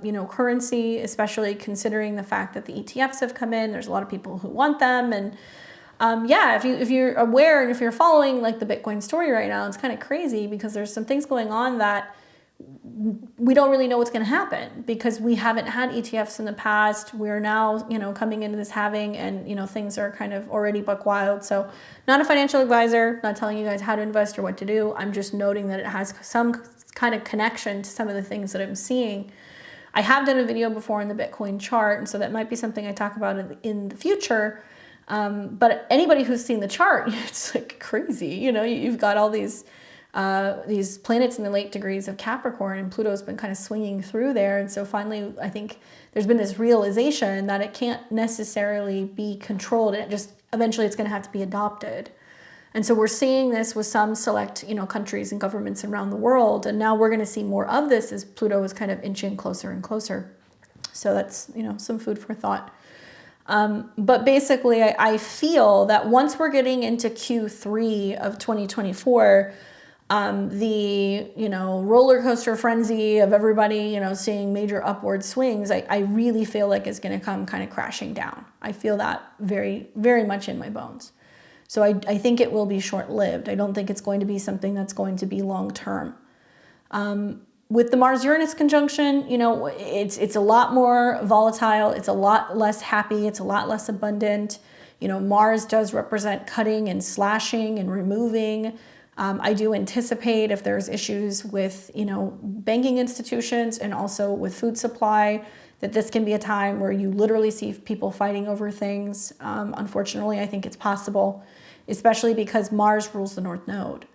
Speaker 1: you know, currency, especially considering the fact that the ETFs have come in. There's a lot of people who want them. And yeah, if you're aware and if you're following like the Bitcoin story right now, it's kind of crazy because there's some things going on that we don't really know what's going to happen because we haven't had ETFs in the past. We're now, you know, coming into this halving, and, you know, things are kind of already buck wild. So not a financial advisor, not telling you guys how to invest or what to do. I'm just noting that it has some kind of connection to some of the things that I'm seeing. I have done a video before on the Bitcoin chart, and so that might be something I talk about in the future. But anybody who's seen the chart, it's like crazy. You know, you've got all these planets in the late degrees of Capricorn, and Pluto's been kind of swinging through there. And so finally, I think there's been this realization that it can't necessarily be controlled. It just, eventually it's going to have to be adopted. And so we're seeing this with some select, you know, countries and governments around the world. And now we're going to see more of this as Pluto is kind of inching closer and closer. So that's, you know, some food for thought. But basically, I feel that once we're getting into Q3 of 2024, the, you know, roller coaster frenzy of everybody, you know, seeing major upward swings, I really feel like it's going to come kind of crashing down. I feel that very, very much in my bones. So I think it will be short-lived. I don't think it's going to be something that's going to be long-term. With the Mars-Uranus conjunction, you know, it's a lot more volatile. It's a lot less happy. It's a lot less abundant. You know, Mars does represent cutting and slashing and removing. I do anticipate if there's issues with, banking institutions and also with food supply, that this can be a time where you literally see people fighting over things. Unfortunately, I think it's possible, especially because Mars rules the North Node.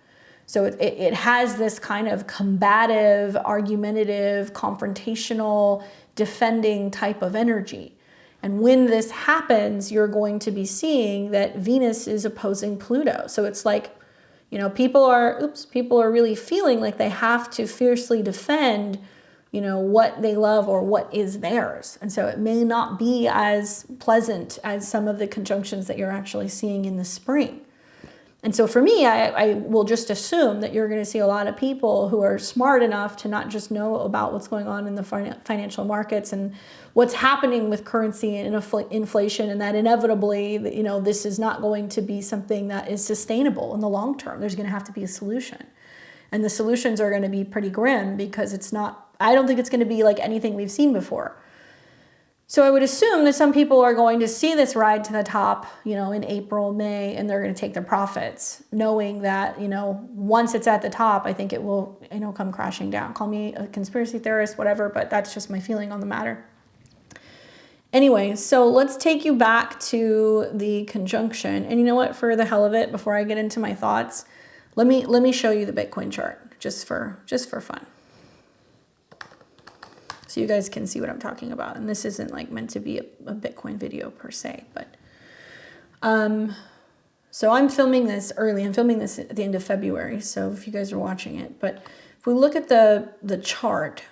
Speaker 1: So it has this kind of combative, argumentative, confrontational, defending type of energy. And when this happens, you're going to be seeing that Venus is opposing Pluto. So it's like, people are really feeling like they have to fiercely defend, what they love or what is theirs. And so it may not be as pleasant as some of the conjunctions that you're actually seeing in the spring. And so for me, I will just assume that you're going to see a lot of people who are smart enough to not just know about what's going on in the financial markets and what's happening with currency and inflation, and that inevitably, this is not going to be something that is sustainable in the long term. There's going to have to be a solution. And the solutions are going to be pretty grim because I don't think it's going to be like anything we've seen before. So I would assume that some people are going to see this ride to the top, in April, May, and they're going to take their profits, knowing that, once it's at the top, I think it will, come crashing down. Call me a conspiracy theorist, whatever, but that's just my feeling on the matter. Anyway, so let's take you back to the conjunction. And you know what, for the hell of it, before I get into my thoughts, let me show you the Bitcoin chart just for fun. So you guys can see what I'm talking about. And this isn't like meant to be a Bitcoin video per se, but so I'm filming this early. I'm filming this at the end of February, so if you guys are watching it. But if we look at the chart,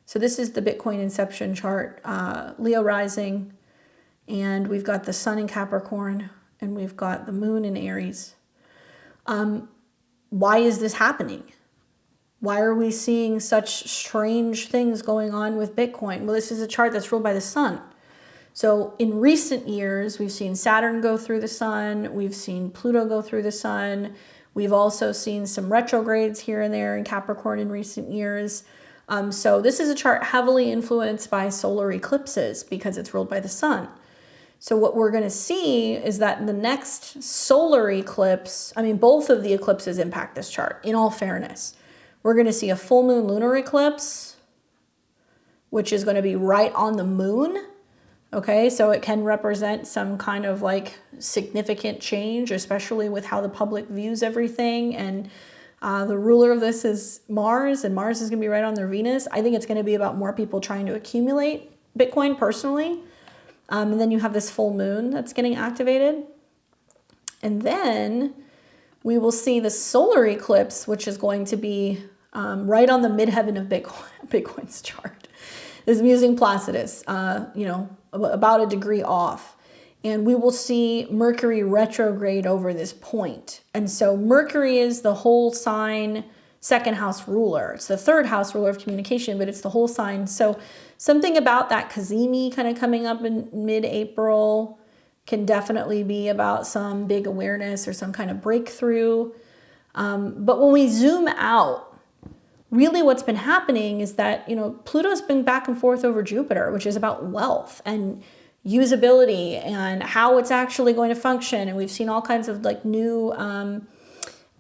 Speaker 1: so this is the Bitcoin inception chart, Leo rising, and we've got the sun in Capricorn, and we've got the moon in Aries. Why is this happening? Why are we seeing such strange things going on with Bitcoin? Well, this is a chart that's ruled by the sun. So in recent years, we've seen Saturn go through the sun. We've seen Pluto go through the sun. We've also seen some retrogrades here and there in Capricorn in recent years. So this is a chart heavily influenced by solar eclipses because it's ruled by the sun. So what we're going to see is that in the next solar eclipse, both of the eclipses impact this chart, in all fairness. We're going to see a full moon lunar eclipse, which is going to be right on the moon. Okay, so it can represent some kind of like significant change, especially with how the public views everything. And the ruler of this is Mars, and Mars is going to be right on their Venus. I think it's going to be about more people trying to accumulate Bitcoin personally. And then you have this full moon that's getting activated. And then we will see the solar eclipse, which is going to be right on the midheaven of Bitcoin's chart. This is using Placidus, about a degree off. And we will see Mercury retrograde over this point. And so Mercury is the whole sign, second house ruler. It's the third house ruler of communication, but it's the whole sign. So something about that Kazemi kind of coming up in mid-April can definitely be about some big awareness or some kind of breakthrough. But when we zoom out, really what's been happening is that, Pluto's been back and forth over Jupiter, which is about wealth and usability and how it's actually going to function. And we've seen all kinds of like new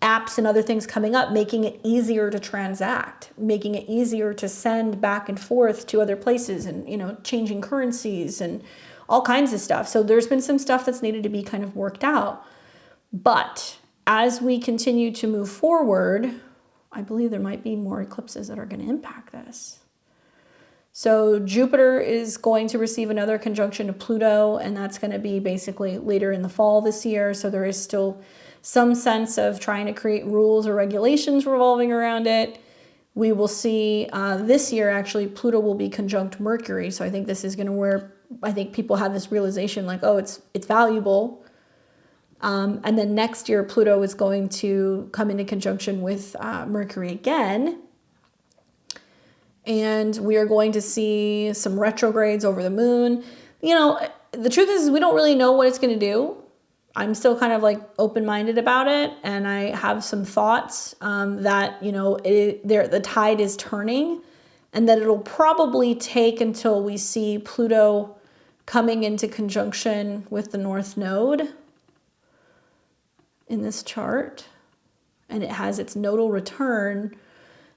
Speaker 1: apps and other things coming up, making it easier to transact, making it easier to send back and forth to other places and, changing currencies and all kinds of stuff. So there's been some stuff that's needed to be kind of worked out. But as we continue to move forward, I believe there might be more eclipses that are going to impact this. So Jupiter is going to receive another conjunction to Pluto, and that's going to be basically later in the fall this year. So there is still some sense of trying to create rules or regulations revolving around it. We will see this year, actually, Pluto will be conjunct Mercury. So I think this is going to where I think people have this realization like, oh, it's valuable. And then next year, Pluto is going to come into conjunction with Mercury again. And we are going to see some retrogrades over the moon. The truth is we don't really know what it's going to do. I'm still kind of like open-minded about it. And I have some thoughts that, the tide is turning and that it'll probably take until we see Pluto coming into conjunction with the North Node in this chart. and it has its nodal return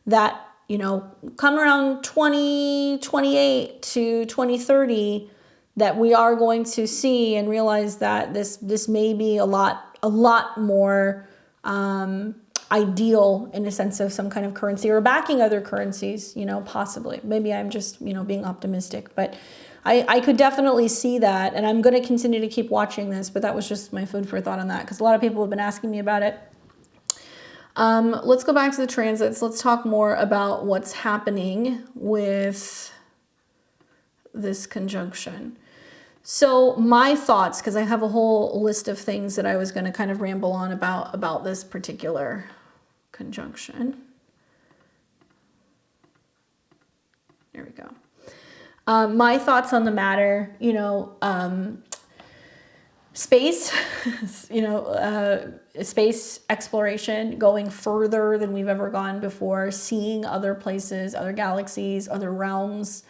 Speaker 1: that, you know, come around 2028 to 2030, that we are going to see and realize that this may be a lot more ideal in a sense of some kind of currency or backing other currencies, you know, possibly. Maybe I'm just, you know, being optimistic, but I could definitely see that, and I'm going to continue to keep watching this, but that was just my food for thought on that, because a lot of people have been asking me about it. Let's go back to the transits. Let's talk more about what's happening with this conjunction. So my thoughts, because I have a whole list of things that I was going to kind of ramble on about this particular conjunction. There we go. My thoughts on the matter, you know, space, you know, space exploration, going further than we've ever gone before, seeing other places, other galaxies, other realms.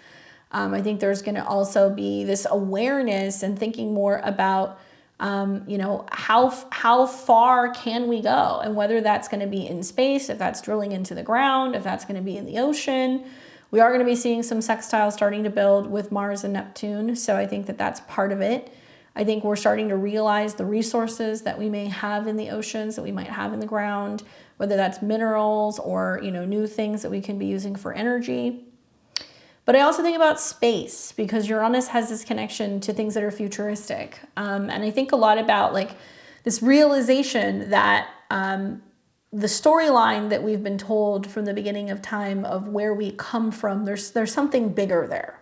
Speaker 1: I think there's going to also be this awareness and thinking more about, you know, how far can we go, and whether that's going to be in space, if that's drilling into the ground, if that's going to be in the ocean. We are going to be seeing some sextiles starting to build with Mars and Neptune, so I think that that's part of it. I think we're starting to realize the resources that we may have in the oceans, that we might have in the ground, whether that's minerals or, you know, new things that we can be using for energy. But I also think about space, because Uranus has this connection to things that are futuristic. And I think a lot about like this realization that the storyline that we've been told from the beginning of time of where we come from, there's something bigger there.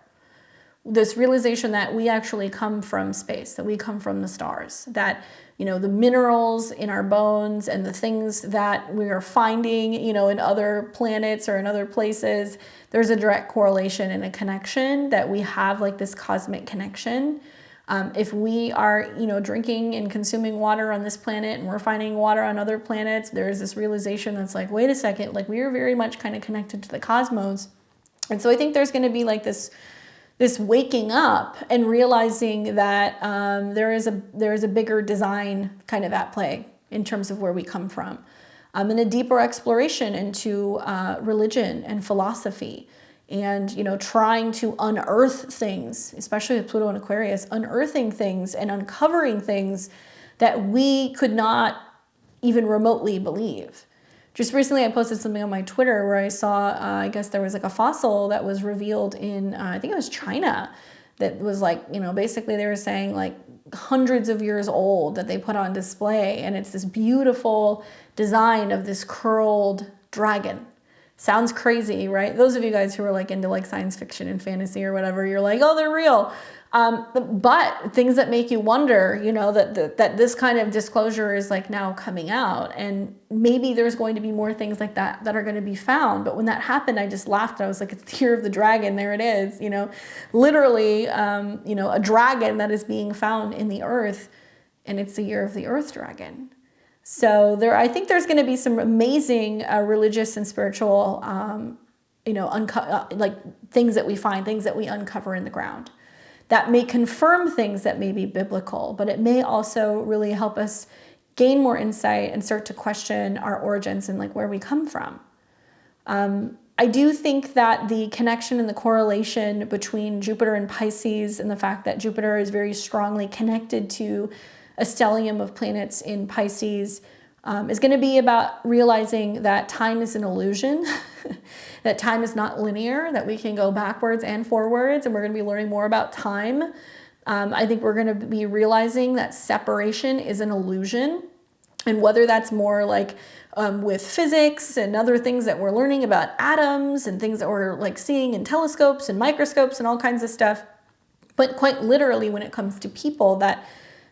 Speaker 1: This realization that we actually come from space, that we come from the stars, that, you know, the minerals in our bones and the things that we are finding, you know, in other planets or in other places, there's a direct correlation and a connection, that we have like this cosmic connection. If we are, you know, drinking and consuming water on this planet and we're finding water on other planets, there's this realization that's like, wait a second, like we are very much kind of connected to the cosmos. And so I think there's going to be like this waking up and realizing that there is a bigger design kind of at play in terms of where we come from, and a deeper exploration into religion and philosophy, and, you know, trying to unearth things, especially with Pluto and Aquarius, unearthing things and uncovering things that we could not even remotely believe. Just recently I posted something on my Twitter where I saw, I guess there was like a fossil that was revealed in, I think it was China, that was like, you know, basically they were saying like hundreds of years old, that they put on display. And it's this beautiful design of this curled dragon. Sounds crazy, right? Those of you guys who are like into like science fiction and fantasy or whatever, you're like, oh, they're real. But things that make you wonder, you know, that this kind of disclosure is like now coming out, and maybe there's going to be more things like that that are going to be found. But when that happened, I just laughed. I was like, it's the year of the dragon. There it is, you know, literally, you know, a dragon that is being found in the earth, and it's the year of the earth dragon. So I think there's going to be some amazing religious and spiritual, you know, like things that we find, things that we uncover in the ground, that may confirm things that may be biblical, but it may also really help us gain more insight and start to question our origins and like where we come from. I do think that the connection and the correlation between Jupiter and Pisces, and the fact that Jupiter is very strongly connected to a stellium of planets in Pisces, is going to be about realizing that time is an illusion, that time is not linear, that we can go backwards and forwards, and we're going to be learning more about time. I think we're going to be realizing that separation is an illusion, and whether that's more like with physics and other things that we're learning about atoms and things that we're like seeing in telescopes and microscopes and all kinds of stuff, but quite literally when it comes to people, that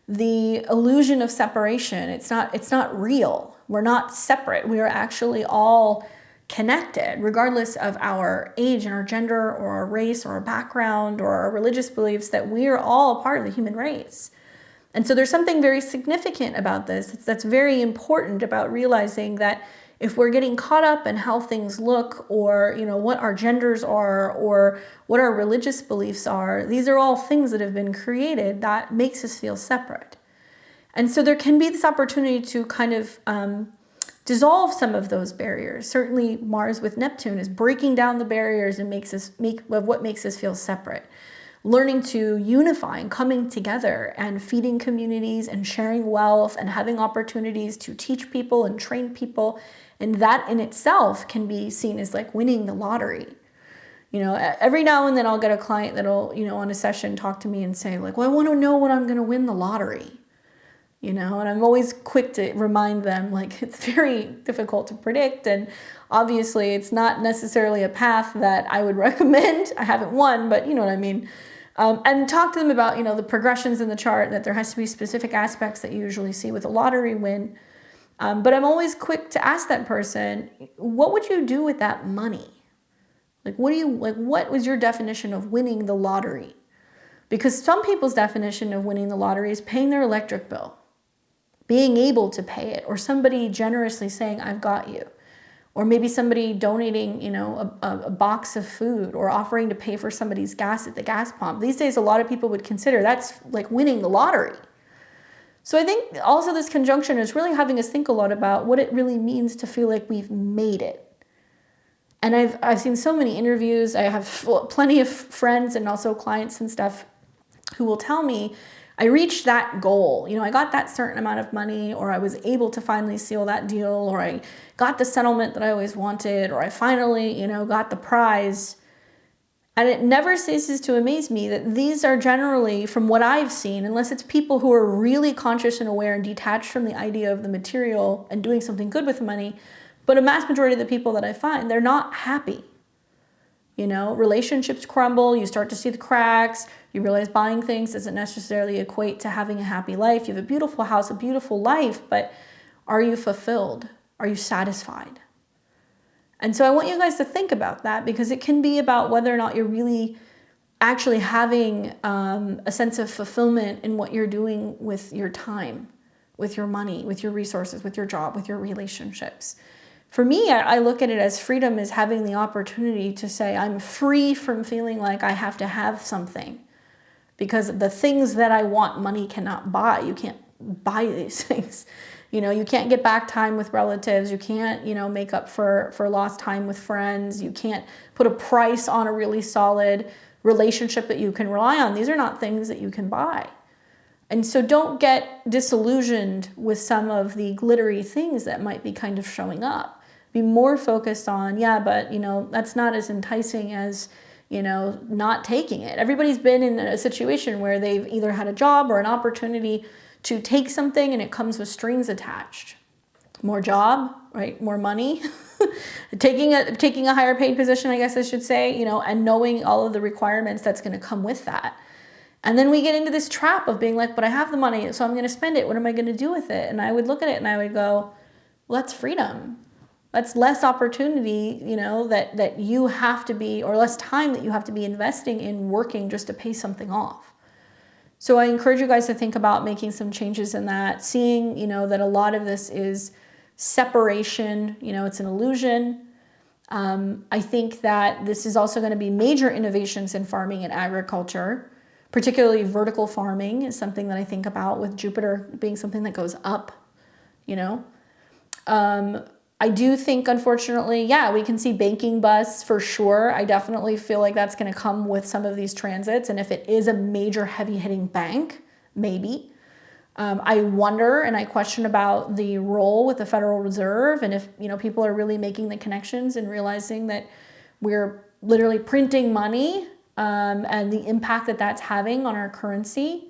Speaker 1: the illusion of separation, it's not real. We're not separate. We are actually all connected, regardless of our age and our gender or our race or our background or our religious beliefs, that we are all a part of the human race. And so there's something very significant about this. That's very important about realizing that if we're getting caught up in how things look, or, you know, what our genders are, or what our religious beliefs are, these are all things that have been created that makes us feel separate. And so there can be this opportunity to kind of dissolve some of those barriers. Certainly Mars with Neptune is breaking down the barriers and what makes us feel separate. Learning to unify and coming together and feeding communities and sharing wealth and having opportunities to teach people and train people. And that in itself can be seen as like winning the lottery. You know, every now and then I'll get a client that'll, you know, on a session talk to me and say like, well, I want to know when I'm going to win the lottery. You know, and I'm always quick to remind them like it's very difficult to predict. And obviously it's not necessarily a path that I would recommend. I haven't won, but you know what I mean. And talk to them about, you know, the progressions in the chart, that there has to be specific aspects that you usually see with a lottery win. But I'm always quick to ask that person, what would you do with that money? Like, what was your definition of winning the lottery? Because some people's definition of winning the lottery is paying their electric bill, being able to pay it, or somebody generously saying, I've got you. Or maybe somebody donating, you know, a box of food, or offering to pay for somebody's gas at the gas pump. These days, a lot of people would consider that's like winning the lottery. So I think also this conjunction is really having us think a lot about what it really means to feel like we've made it. And I've seen so many interviews. I have plenty of friends and also clients and stuff who will tell me, I reached that goal. You know, I got that certain amount of money, or I was able to finally seal that deal, or I got the settlement that I always wanted, or I finally, you know, got the prize. And it never ceases to amaze me that these are generally, from what I've seen, unless it's people who are really conscious and aware and detached from the idea of the material and doing something good with money, but a mass majority of the people that I find, they're not happy. You know, relationships crumble, you start to see the cracks, you realize buying things doesn't necessarily equate to having a happy life. You have a beautiful house, a beautiful life, but are you fulfilled? Are you satisfied? And so I want you guys to think about that, because it can be about whether or not you're really actually having a sense of fulfillment in what you're doing with your time, with your money, with your resources, with your job, with your relationships. For me, I look at it as freedom as having the opportunity to say, I'm free from feeling like I have to have something, because the things that I want, money cannot buy. You can't buy these things. You know, you can't get back time with relatives. You can't, you know, make up for lost time with friends. You can't put a price on a really solid relationship that you can rely on. These are not things that you can buy. And so don't get disillusioned with some of the glittery things that might be kind of showing up. Be more focused on, yeah, but, you know, that's not as enticing as, you know, not taking it. Everybody's been in a situation where they've either had a job or an opportunity to take something and it comes with strings attached. More job, right? More money. taking a higher paid position, I guess I should say, you know, and knowing all of the requirements that's going to come with that. And then we get into this trap of being like, but I have the money, so I'm going to spend it. What am I going to do with it? And I would look at it and I would go, well, that's freedom. That's less opportunity, you know, that you have to be, or less time that you have to be investing in working just to pay something off. So I encourage you guys to think about making some changes in that, seeing, you know, that a lot of this is separation, you know, it's an illusion. I think that this is also going to be major innovations in farming and agriculture, particularly vertical farming is something that I think about, with Jupiter being something that goes up, you know. I do think, unfortunately, yeah, we can see banking busts for sure. I definitely feel like that's going to come with some of these transits. And if it is a major heavy-hitting bank, maybe. I wonder and I question about the role with the Federal Reserve, and if, you know, people are really making the connections and realizing that we're literally printing money, and the impact that that's having on our currency.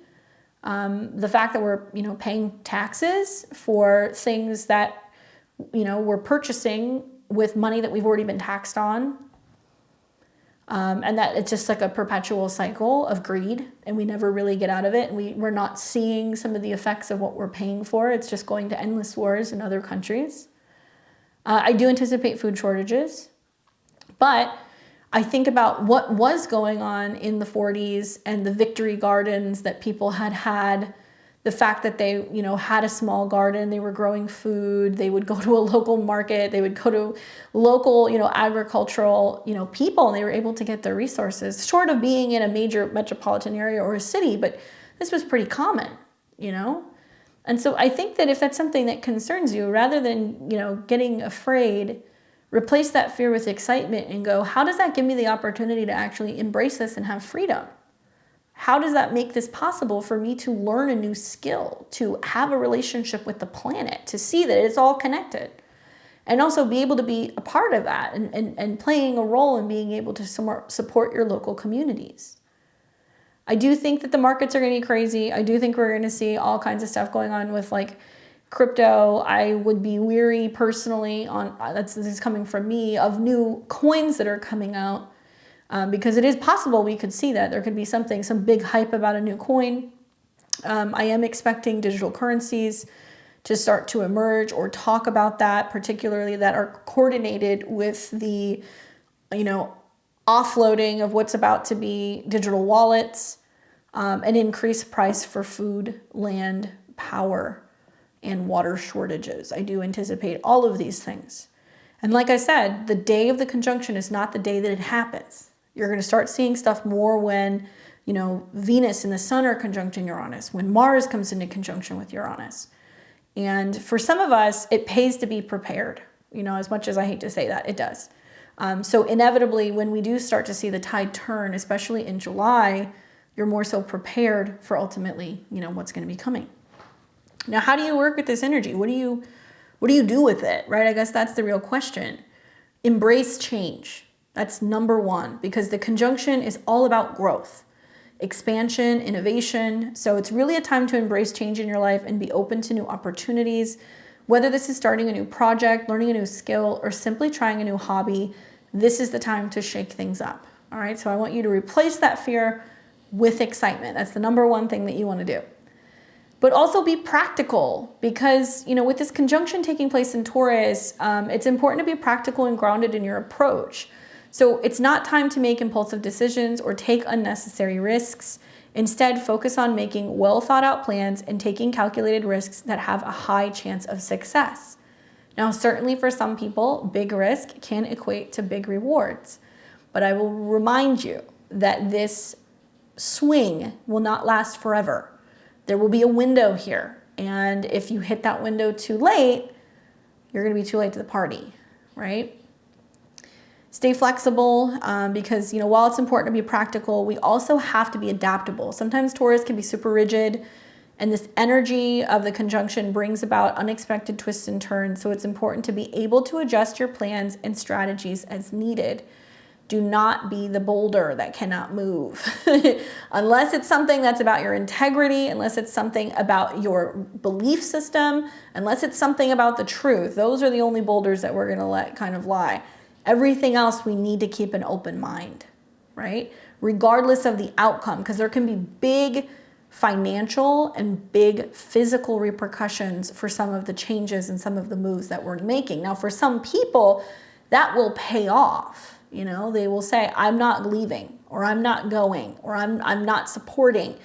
Speaker 1: The fact that we're, you know, paying taxes for things that, you know, we're purchasing with money that we've already been taxed on. And that it's just like a perpetual cycle of greed, and we never really get out of it. And we're not seeing some of the effects of what we're paying for. It's just going to endless wars in other countries. I do anticipate food shortages, but I think about what was going on in the 40s and the victory gardens that people had. The fact that they, you know, had a small garden, they were growing food, they would go to a local market, they would go to local, you know, agricultural, you know, people, and they were able to get their resources, short of being in a major metropolitan area or a city, but this was pretty common, you know. And so I think that if that's something that concerns you, rather than, getting afraid, replace that fear with excitement and go, how does that give me the opportunity to actually embrace this and have freedom? How does that make this possible for me to learn a new skill, to have a relationship with the planet, to see that it's all connected, and also be able to be a part of that and playing a role in being able to support your local communities? I do think that the markets are going to be crazy. I do think we're going to see all kinds of stuff going on with like crypto. I would be weary personally on, this is coming from me, of new coins that are coming out. Because it is possible we could see that. There could be some big hype about a new coin. I am expecting digital currencies to start to emerge or talk about that, particularly that are coordinated with the, offloading of what's about to be digital wallets, an increased price for food, land, power, and water shortages. I do anticipate all of these things. And like I said, the day of the conjunction is not the day that it happens. You're going to start seeing stuff more when, Venus and the sun are conjuncting Uranus, when Mars comes into conjunction with Uranus. And for some of us, it pays to be prepared. As much as I hate to say that, it does. So inevitably, when we do start to see the tide turn, especially in July, you're more so prepared for ultimately, what's going to be coming. Now, how do you work with this energy? What do you do with it, right? I guess that's the real question. Embrace change. That's number one, because the conjunction is all about growth, expansion, innovation. So it's really a time to embrace change in your life and be open to new opportunities. Whether this is starting a new project, learning a new skill, or simply trying a new hobby, this is the time to shake things up. All right, so I want you to replace that fear with excitement. That's the number one thing that you want to do. But also be practical, because, with this conjunction taking place in Taurus, it's important to be practical and grounded in your approach. So it's not time to make impulsive decisions or take unnecessary risks. Instead, focus on making well thought out plans and taking calculated risks that have a high chance of success. Now, certainly for some people, big risk can equate to big rewards. But I will remind you that this swing will not last forever. There will be a window here. And if you hit that window too late, you're going to be too late to the party, right? Stay flexible because, while it's important to be practical, we also have to be adaptable. Sometimes Taurus can be super rigid, and this energy of the conjunction brings about unexpected twists and turns. So it's important to be able to adjust your plans and strategies as needed. Do not be the boulder that cannot move. Unless it's something that's about your integrity, unless it's something about your belief system, unless it's something about the truth. Those are the only boulders that we're going to let kind of lie. Everything else, we need to keep an open mind, right? Regardless of the outcome, because there can be big financial and big physical repercussions for some of the changes and some of the moves that we're making. Now, for some people, that will pay off. They will say, I'm not leaving, or I'm not going, or I'm not supporting.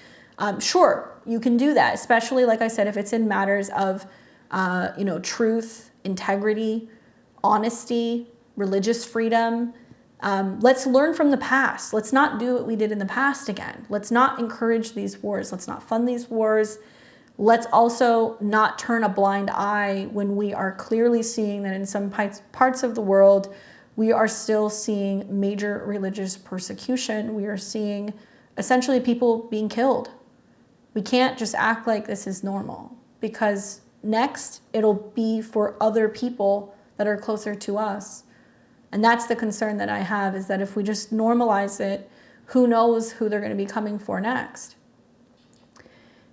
Speaker 1: Sure, you can do that, especially, like I said, if it's in matters of, truth, integrity, honesty, religious freedom. Let's learn from the past. Let's not do what we did in the past again. Let's not encourage these wars. Let's not fund these wars. Let's also not turn a blind eye when we are clearly seeing that in some parts of the world, we are still seeing major religious persecution. We are seeing essentially people being killed. We can't just act like this is normal, because next it'll be for other people that are closer to us. And that's the concern that I have, is that if we just normalize it, who knows who they're going to be coming for next.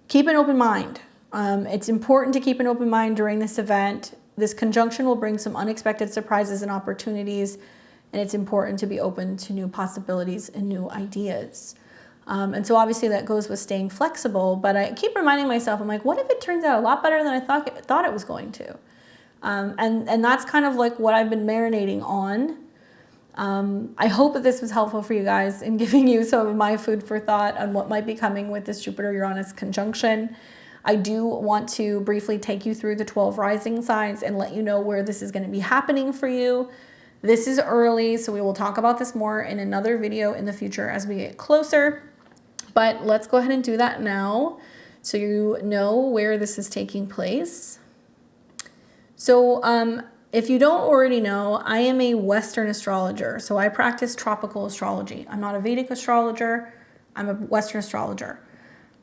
Speaker 1: Keep an open mind. It's important to keep an open mind during this event. This conjunction will bring some unexpected surprises and opportunities, and it's important to be open to new possibilities and new ideas. And so obviously that goes with staying flexible, but I keep reminding myself, I'm like, what if it turns out a lot better than I thought it was going to? And that's kind of like what I've been marinating on. I hope that this was helpful for you guys in giving you some of my food for thought on what might be coming with this Jupiter-Uranus conjunction. I do want to briefly take you through the 12 rising signs and let you know where this is going to be happening for you. This is early, so we will talk about this more in another video in the future as we get closer. But let's go ahead and do that now. so you know where this is taking place. So if you don't already know, I am a Western astrologer. So I practice tropical astrology. I'm not a Vedic astrologer. I'm a Western astrologer.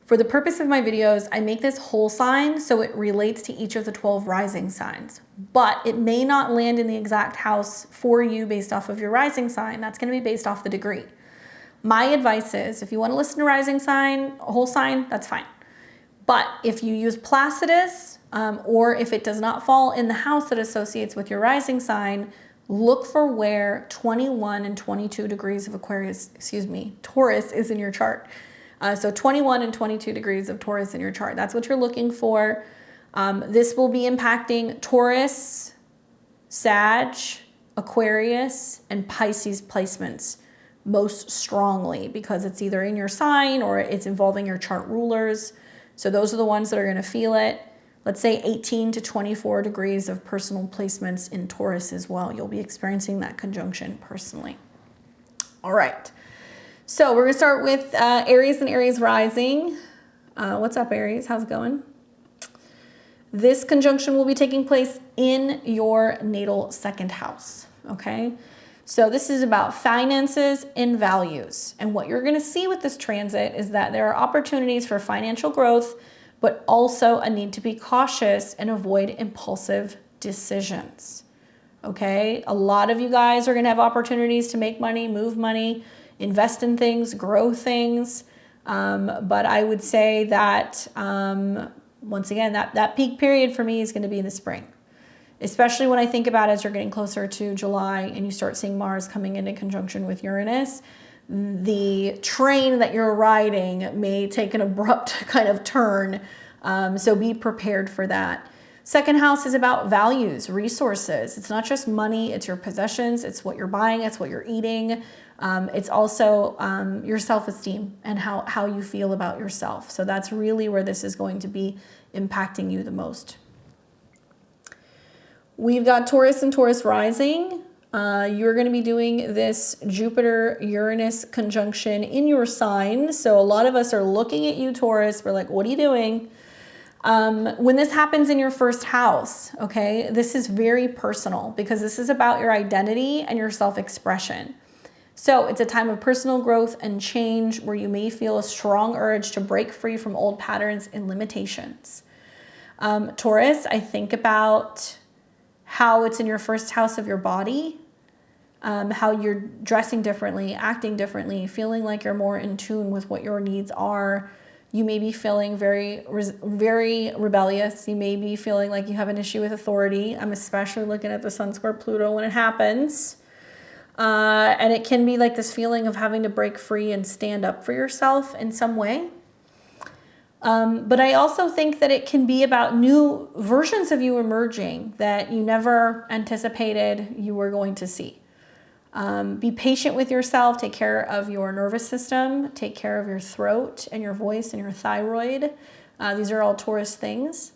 Speaker 1: For the purpose of my videos, I make this whole sign so it relates to each of the 12 rising signs. But it may not land in the exact house for you based off of your rising sign. That's going to be based off the degree. My advice is, if you want to listen to rising sign, a whole sign, that's fine. But if you use Placidus, or if it does not fall in the house that associates with your rising sign, look for where 21 and 22 degrees of Taurus is in your chart. So 21 and 22 degrees of Taurus in your chart. That's what you're looking for. This will be impacting Taurus, Sag, Aquarius, and Pisces placements most strongly because it's either in your sign or it's involving your chart rulers. So those are the ones that are going to feel it. Let's say 18 to 24 degrees of personal placements in Taurus as well. You'll be experiencing that conjunction personally. All right. So we're going to start with Aries and Aries rising. What's up, Aries? How's it going? This conjunction will be taking place in your natal second house. Okay. So this is about finances and values. And what you're going to see with this transit is that there are opportunities for financial growth, but also a need to be cautious and avoid impulsive decisions. Okay? A lot of you guys are going to have opportunities to make money, move money, invest in things, grow things. But I would say that, once again, that peak period for me is going to be in the spring. Especially when I think about as you're getting closer to July and you start seeing Mars coming into conjunction with Uranus, the train that you're riding may take an abrupt kind of turn. So be prepared for that. Second house is about values, resources. It's not just money, it's your possessions, it's what you're buying, it's what you're eating. It's also your self-esteem and how you feel about yourself. So that's really where this is going to be impacting you the most. We've got Taurus and Taurus rising. You're going to be doing this Jupiter-Uranus conjunction in your sign. So a lot of us are looking at you, Taurus. We're like, what are you doing? When this happens in your first house, okay, this is very personal because this is about your identity and your self-expression. So it's a time of personal growth and change where you may feel a strong urge to break free from old patterns and limitations. Taurus, I think about how it's in your first house of your body, how you're dressing differently, acting differently, feeling like you're more in tune with what your needs are. You may be feeling very rebellious. You may be feeling like you have an issue with authority. I'm especially looking at the Sun square Pluto when it happens. And it can be like this feeling of having to break free and stand up for yourself in some way. But I also think that it can be about new versions of you emerging that you never anticipated you were going to see. Be patient with yourself. Take care of your nervous system. Take care of your throat and your voice and your thyroid. These are all Taurus things.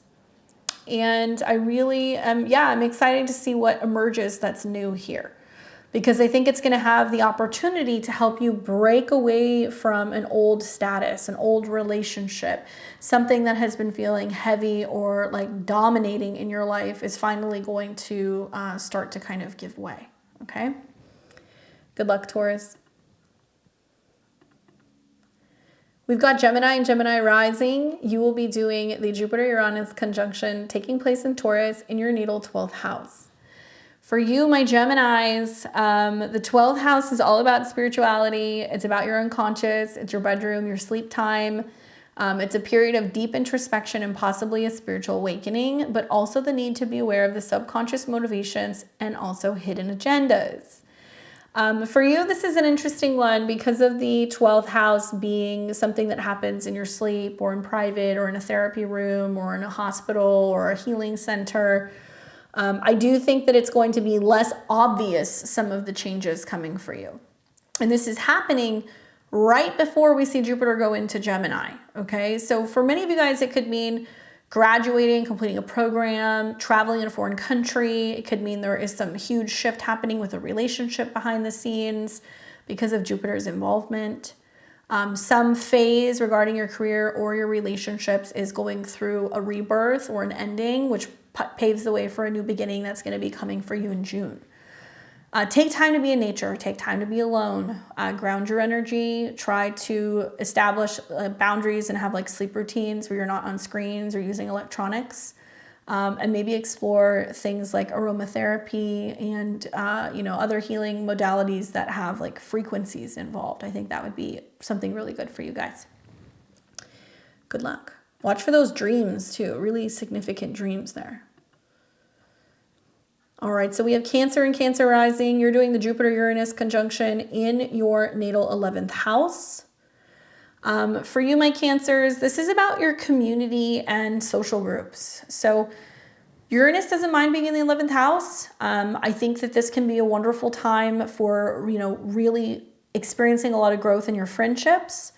Speaker 1: And I really I'm excited to see what emerges that's new here. Because I think it's going to have the opportunity to help you break away from an old status, an old relationship, something that has been feeling heavy or like dominating in your life is finally going to start to kind of give way. Okay? Good luck, Taurus. We've got Gemini and Gemini rising. You will be doing the Jupiter-Uranus conjunction taking place in Taurus in your natal 12th house. For you, my Geminis, the 12th house is all about spirituality. It's about your unconscious. It's your bedroom, your sleep time. It's a period of deep introspection and possibly a spiritual awakening, but also the need to be aware of the subconscious motivations and also hidden agendas. For you, this is an interesting one because of the 12th house being something that happens in your sleep or in private or in a therapy room or in a hospital or a healing center. I do think that it's going to be less obvious, some of the changes coming for you. And this is happening right before we see Jupiter go into Gemini, okay? So for many of you guys, it could mean graduating, completing a program, traveling in a foreign country. It could mean there is some huge shift happening with a relationship behind the scenes because of Jupiter's involvement. Some phase regarding your career or your relationships is going through a rebirth or an ending, which paves the way for a new beginning that's going to be coming for you in June. Take time to be in nature. Take time to be alone. Ground your energy. Try to establish boundaries and have like sleep routines where you're not on screens or using electronics. And maybe explore things like aromatherapy and other healing modalities that have like frequencies involved. I think that would be something really good for you guys. Good luck. Watch for those dreams too. Really significant dreams there. All right, so we have Cancer and Cancer rising. You're doing the Jupiter-Uranus conjunction in your natal 11th house. For you, my Cancers, this is about your community and social groups. So Uranus doesn't mind being in the 11th house. I think that this can be a wonderful time for, really experiencing a lot of growth in your friendships.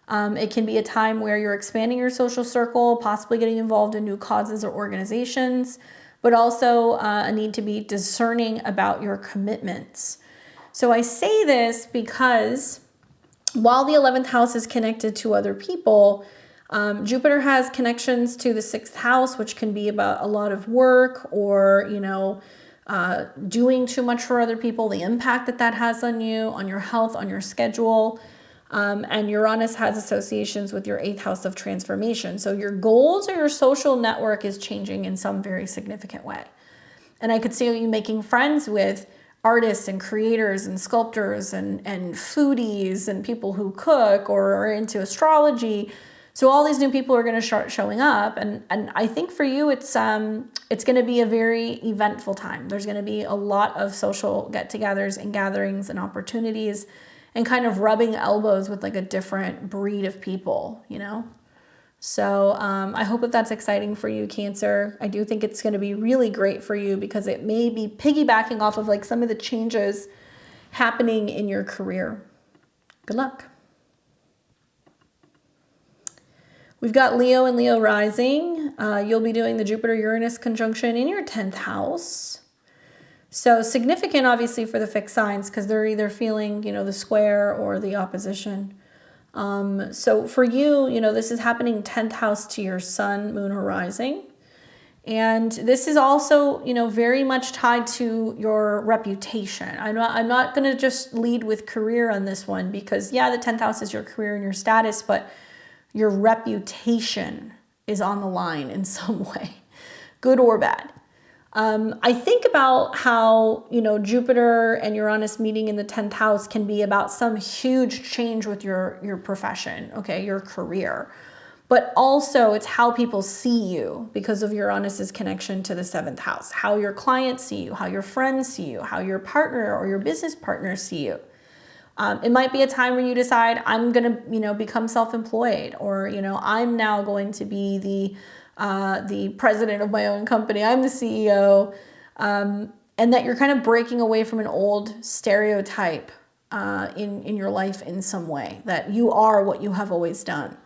Speaker 1: It can be a time where you're expanding your social circle, possibly getting involved in new causes or organizations, but also a need to be discerning about your commitments. So I say this because while the 11th house is connected to other people, Jupiter has connections to the 6th house, which can be about a lot of work or, doing too much for other people, the impact that that has on you, on your health, on your schedule. And Uranus has associations with your 8th house of transformation. So your goals or your social network is changing in some very significant way. And I could see you making friends with artists and creators and sculptors and foodies and people who cook or are into astrology. So all these new people are going to start showing up. And I think for you, it's going to be a very eventful time. There's going to be a lot of social get-togethers and gatherings and opportunities and kind of rubbing elbows with like a different breed of people, So I hope that that's exciting for you, Cancer. I do think it's going to be really great for you because it may be piggybacking off of like some of the changes happening in your career. Good luck. We've got Leo and Leo rising. You'll be doing the Jupiter-Uranus conjunction in your 10th house. So significant, obviously, for the fixed signs because they're either feeling, the square or the opposition. So for you, this is happening 10th house to your sun, moon, or rising. And this is also, very much tied to your reputation. I'm not going to just lead with career on this one because, the 10th house is your career and your status, but your reputation is on the line in some way, good or bad. I think about how, Jupiter and Uranus meeting in the 10th house can be about some huge change with your profession, okay, your career. But also it's how people see you because of Uranus's connection to the 7th house, how your clients see you, how your friends see you, how your partner or your business partners see you. It might be a time where you decide I'm going to, become self-employed or, I'm now going to be the president of my own company. I'm the CEO. And that you're kind of breaking away from an old stereotype in your life in some way, that you are what you have always done.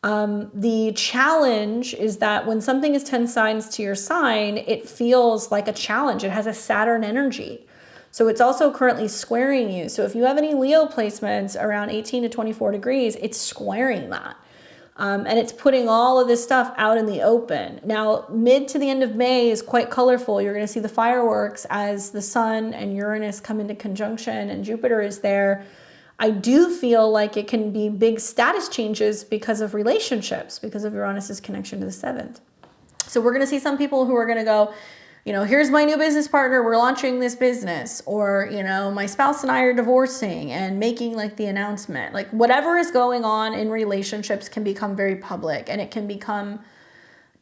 Speaker 1: The challenge is that when something is 10 signs to your sign, it feels like a challenge. It has a Saturn energy. So it's also currently squaring you. So if you have any Leo placements around 18 to 24 degrees, it's squaring that. And it's putting all of this stuff out in the open. Now, mid to the end of May is quite colorful. You're going to see the fireworks as the sun and Uranus come into conjunction and Jupiter is there. I do feel like it can be big status changes because of relationships, because of Uranus's connection to the 7th. So we're going to see some people who are going to go, here's my new business partner. We're launching this business. Or, my spouse and I are divorcing and making like the announcement. Like whatever is going on in relationships can become very public and it can become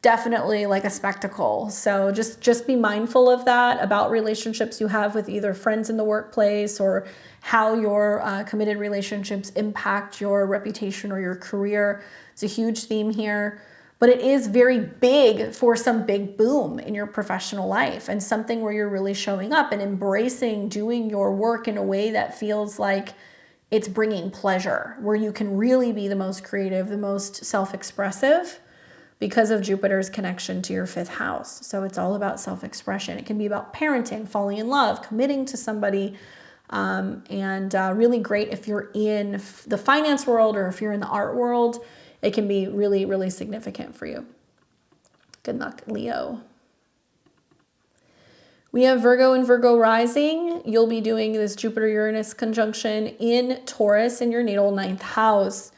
Speaker 1: definitely like a spectacle. So just be mindful of that about relationships you have with either friends in the workplace or how your committed relationships impact your reputation or your career. It's a huge theme here. But it is very big for some big boom in your professional life and something where you're really showing up and embracing doing your work in a way that feels like it's bringing pleasure, where you can really be the most creative, the most self-expressive because of Jupiter's connection to your 5th house. So it's all about self-expression. It can be about parenting, falling in love, committing to somebody, and really great if you're in the finance world or if you're in the art world. It can be really, really significant for you. Good luck, Leo. We have Virgo and Virgo rising. You'll be doing this Jupiter-Uranus conjunction in Taurus in your natal 9th house.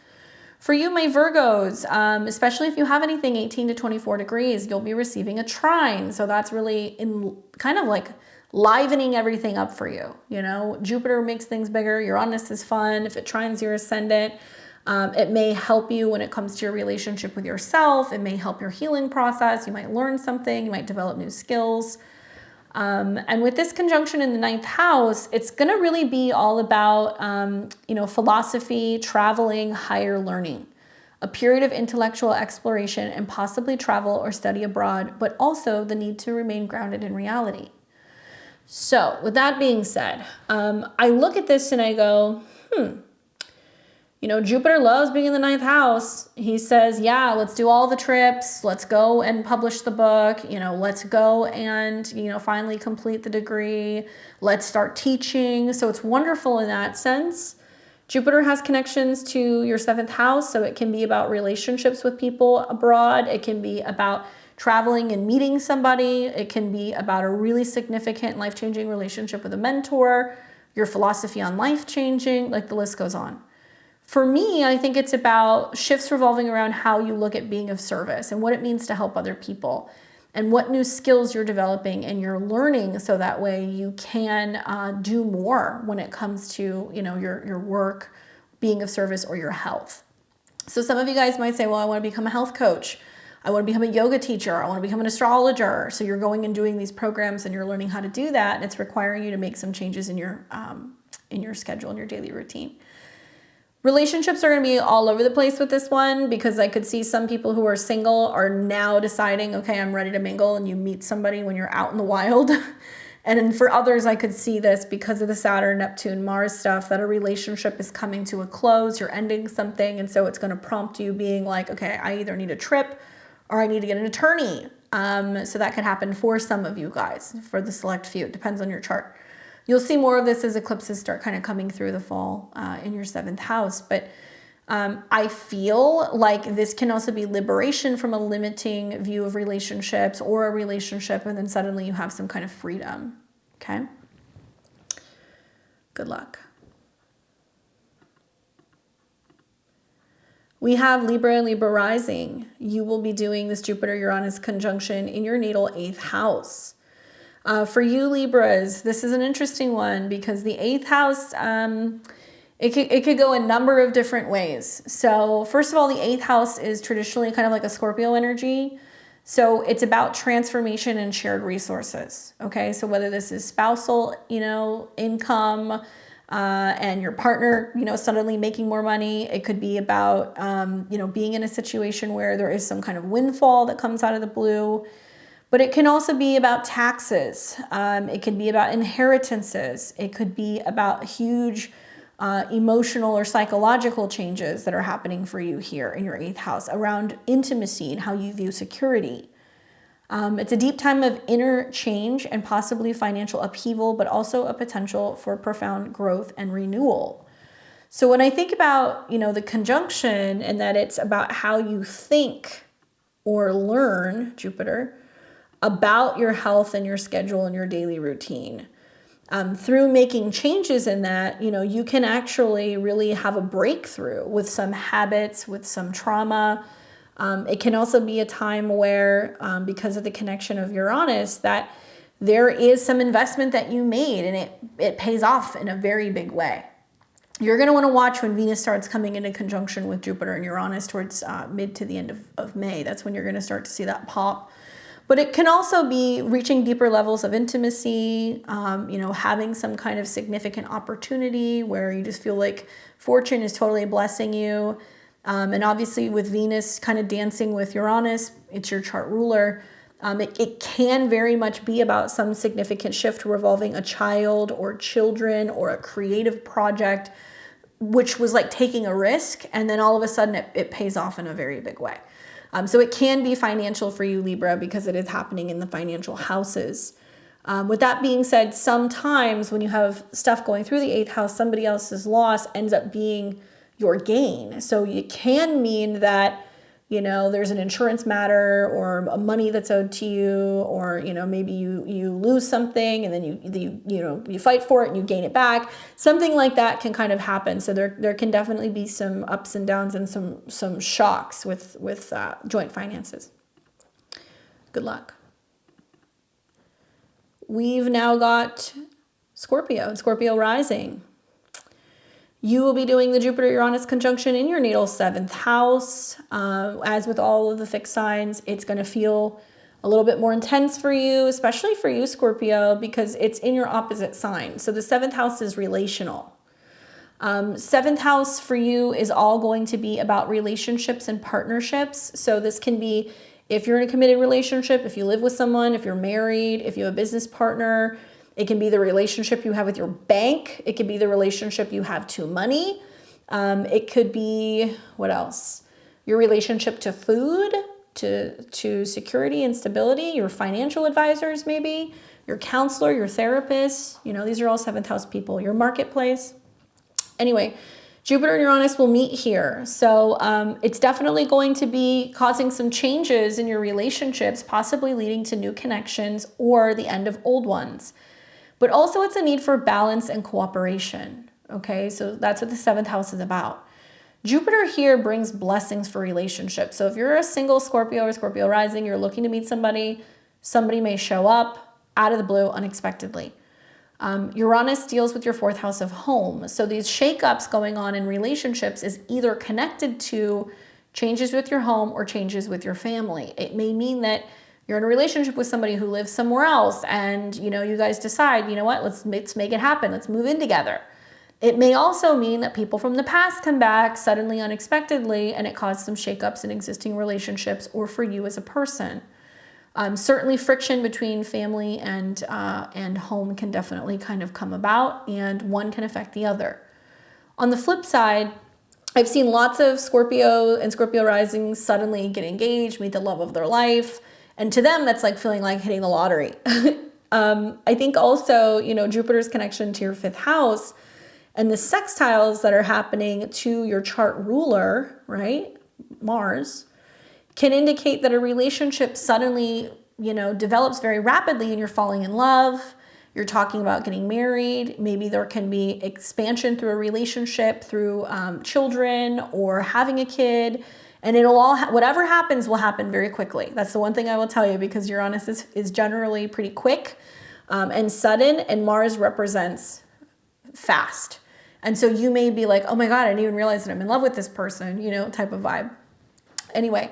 Speaker 1: For you, my Virgos, especially if you have anything 18 to 24 degrees, you'll be receiving a trine. So that's really kind of like livening everything up for you. You know, Jupiter makes things bigger. Uranus is fun. If it trines your ascendant, it may help you when it comes to your relationship with yourself. It may help your healing process. You might learn something. You might develop new skills. And with this conjunction in the 9th house, it's going to really be all about, philosophy, traveling, higher learning, a period of intellectual exploration and possibly travel or study abroad, but also the need to remain grounded in reality. So with that being said, I look at this and I go, Jupiter loves being in the 9th house. He says, yeah, let's do all the trips. Let's go and publish the book. Let's go and, finally complete the degree. Let's start teaching. So it's wonderful in that sense. Jupiter has connections to your 7th house. So it can be about relationships with people abroad. It can be about traveling and meeting somebody. It can be about a really significant life-changing relationship with a mentor, your philosophy on life changing, like the list goes on. For me, I think it's about shifts revolving around how you look at being of service and what it means to help other people and what new skills you're developing and you're learning so that way you can do more when it comes to, your work, being of service, or your health. So some of you guys might say, well, I want to become a health coach. I want to become a yoga teacher. I want to become an astrologer. So you're going and doing these programs and you're learning how to do that. And it's requiring you to make some changes in your schedule and your daily routine. Relationships are going to be all over the place with this one because I could see some people who are single are now deciding, okay, I'm ready to mingle, and you meet somebody when you're out in the wild. And then for others, I could see this because of the Saturn, Neptune, Mars stuff, that a relationship is coming to a close, you're ending something, and so it's going to prompt you being like, okay, I either need a trip or I need to get an attorney. So that could happen for some of you guys, for the select few. It depends on your chart. You'll see more of this as eclipses start kind of coming through the fall in your 7th house. But I feel like this can also be liberation from a limiting view of relationships or a relationship, and then suddenly you have some kind of freedom. Okay? Good luck. We have Libra and Libra rising. You will be doing this Jupiter-Uranus conjunction in your natal 8th house. For you Libras, this is an interesting one because the 8th house, it could go a number of different ways. So first of all, the 8th house is traditionally kind of like a Scorpio energy. So it's about transformation and shared resources. Okay, so whether this is spousal, income, and your partner, suddenly making more money. It could be about, being in a situation where there is some kind of windfall that comes out of the blue. But it can also be about taxes. It could be about inheritances. It could be about huge emotional or psychological changes that are happening for you here in your 8th house around intimacy and how you view security. It's a deep time of inner change and possibly financial upheaval, but also a potential for profound growth and renewal. So when I think about, the conjunction and that it's about how you think or learn, Jupiter, about your health and your schedule and your daily routine. Through making changes in that, you can actually really have a breakthrough with some habits, with some trauma. It can also be a time where, because of the connection of Uranus, that there is some investment that you made and it pays off in a very big way. You're going to want to watch when Venus starts coming into conjunction with Jupiter and Uranus towards mid to the end of May. That's when you're going to start to see that pop. But it can also be reaching deeper levels of intimacy, having some kind of significant opportunity where you just feel like fortune is totally blessing you. And obviously with Venus kind of dancing with Uranus, it's your chart ruler. It can very much be about some significant shift revolving a child or children or a creative project, which was like taking a risk. And then all of a sudden it pays off in a very big way. So it can be financial for you, Libra, because it is happening in the financial houses. With that being said, sometimes when you have stuff going through the 8th house, somebody else's loss ends up being your gain. So it can mean that, you know, there's an insurance matter or money that's owed to you, or, you know, maybe you lose something and then you fight for it and you gain it back. Something like that can kind of happen. So there can definitely be some ups and downs and some shocks with joint finances. Good luck. We've now got Scorpio and Scorpio rising. You will be doing the Jupiter-Uranus conjunction in your natal 7th house. As with all of the fixed signs, it's going to feel a little bit more intense for you, especially for you, Scorpio, because it's in your opposite sign. So the 7th house is relational. 7th house for you is all going to be about relationships and partnerships. So this can be if you're in a committed relationship, if you live with someone, if you're married, if you have a business partner. It can be the relationship you have with your bank. It could be the relationship you have to money. It could be, what else? Your relationship to food, to security and stability, your financial advisors maybe, your counselor, your therapist. You know, these are all 7th house people. Your marketplace. Anyway, Jupiter and Uranus will meet here. So it's definitely going to be causing some changes in your relationships, possibly leading to new connections or the end of old ones. But also it's a need for balance and cooperation. Okay, so that's what the 7th house is about. Jupiter here brings blessings for relationships. So if you're a single Scorpio or Scorpio rising, you're looking to meet somebody, somebody may show up out of the blue unexpectedly. Uranus deals with your 4th house of home. So these shakeups going on in relationships is either connected to changes with your home or changes with your family. It may mean that you're in a relationship with somebody who lives somewhere else and, you know, you guys decide, you know what, let's make it happen. Let's move in together. It may also mean that people from the past come back suddenly, unexpectedly, and it caused some shakeups in existing relationships or for you as a person. Certainly friction between family and home can definitely kind of come about, and one can affect the other. On the flip side, I've seen lots of Scorpio and Scorpio rising suddenly get engaged, meet the love of their life. And to them, that's like feeling like hitting the lottery. I think also, you know, Jupiter's connection to your 5th house and the sextiles that are happening to your chart ruler, right, Mars, can indicate that a relationship suddenly, you know, develops very rapidly and you're falling in love. You're talking about getting married. Maybe there can be expansion through a relationship, through children or having a kid. And it'll all, whatever happens will happen very quickly. That's the one thing I will tell you, because Uranus is generally pretty quick and sudden, and Mars represents fast. And so you may be like, oh my God, I didn't even realize that I'm in love with this person, you know, type of vibe. Anyway,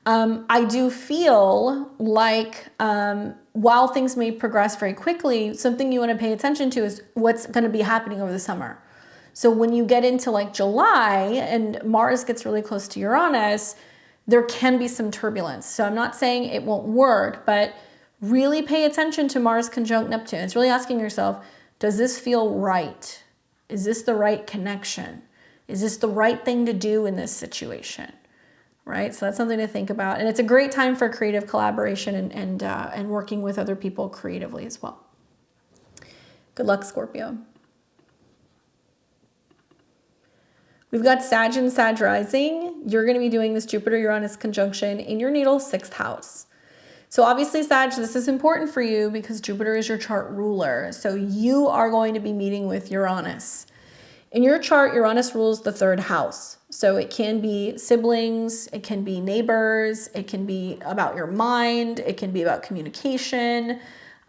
Speaker 1: I do feel like while things may progress very quickly, something you want to pay attention to is what's going to be happening over the summer. So when you get into like July and Mars gets really close to Uranus, there can be some turbulence. So I'm not saying it won't work, but really pay attention to Mars conjunct Neptune. It's really asking yourself, does this feel right? Is this the right connection? Is this the right thing to do in this situation? Right? So that's something to think about. And it's a great time for creative collaboration and working with other people creatively as well. Good luck, Scorpio. We've got Sag and Sag rising. You're going to be doing this Jupiter-Uranus conjunction in your natal 6th house. So obviously, Sag, this is important for you because Jupiter is your chart ruler. So you are going to be meeting with Uranus. In your chart, Uranus rules the 3rd house. So it can be siblings, it can be neighbors, it can be about your mind, it can be about communication,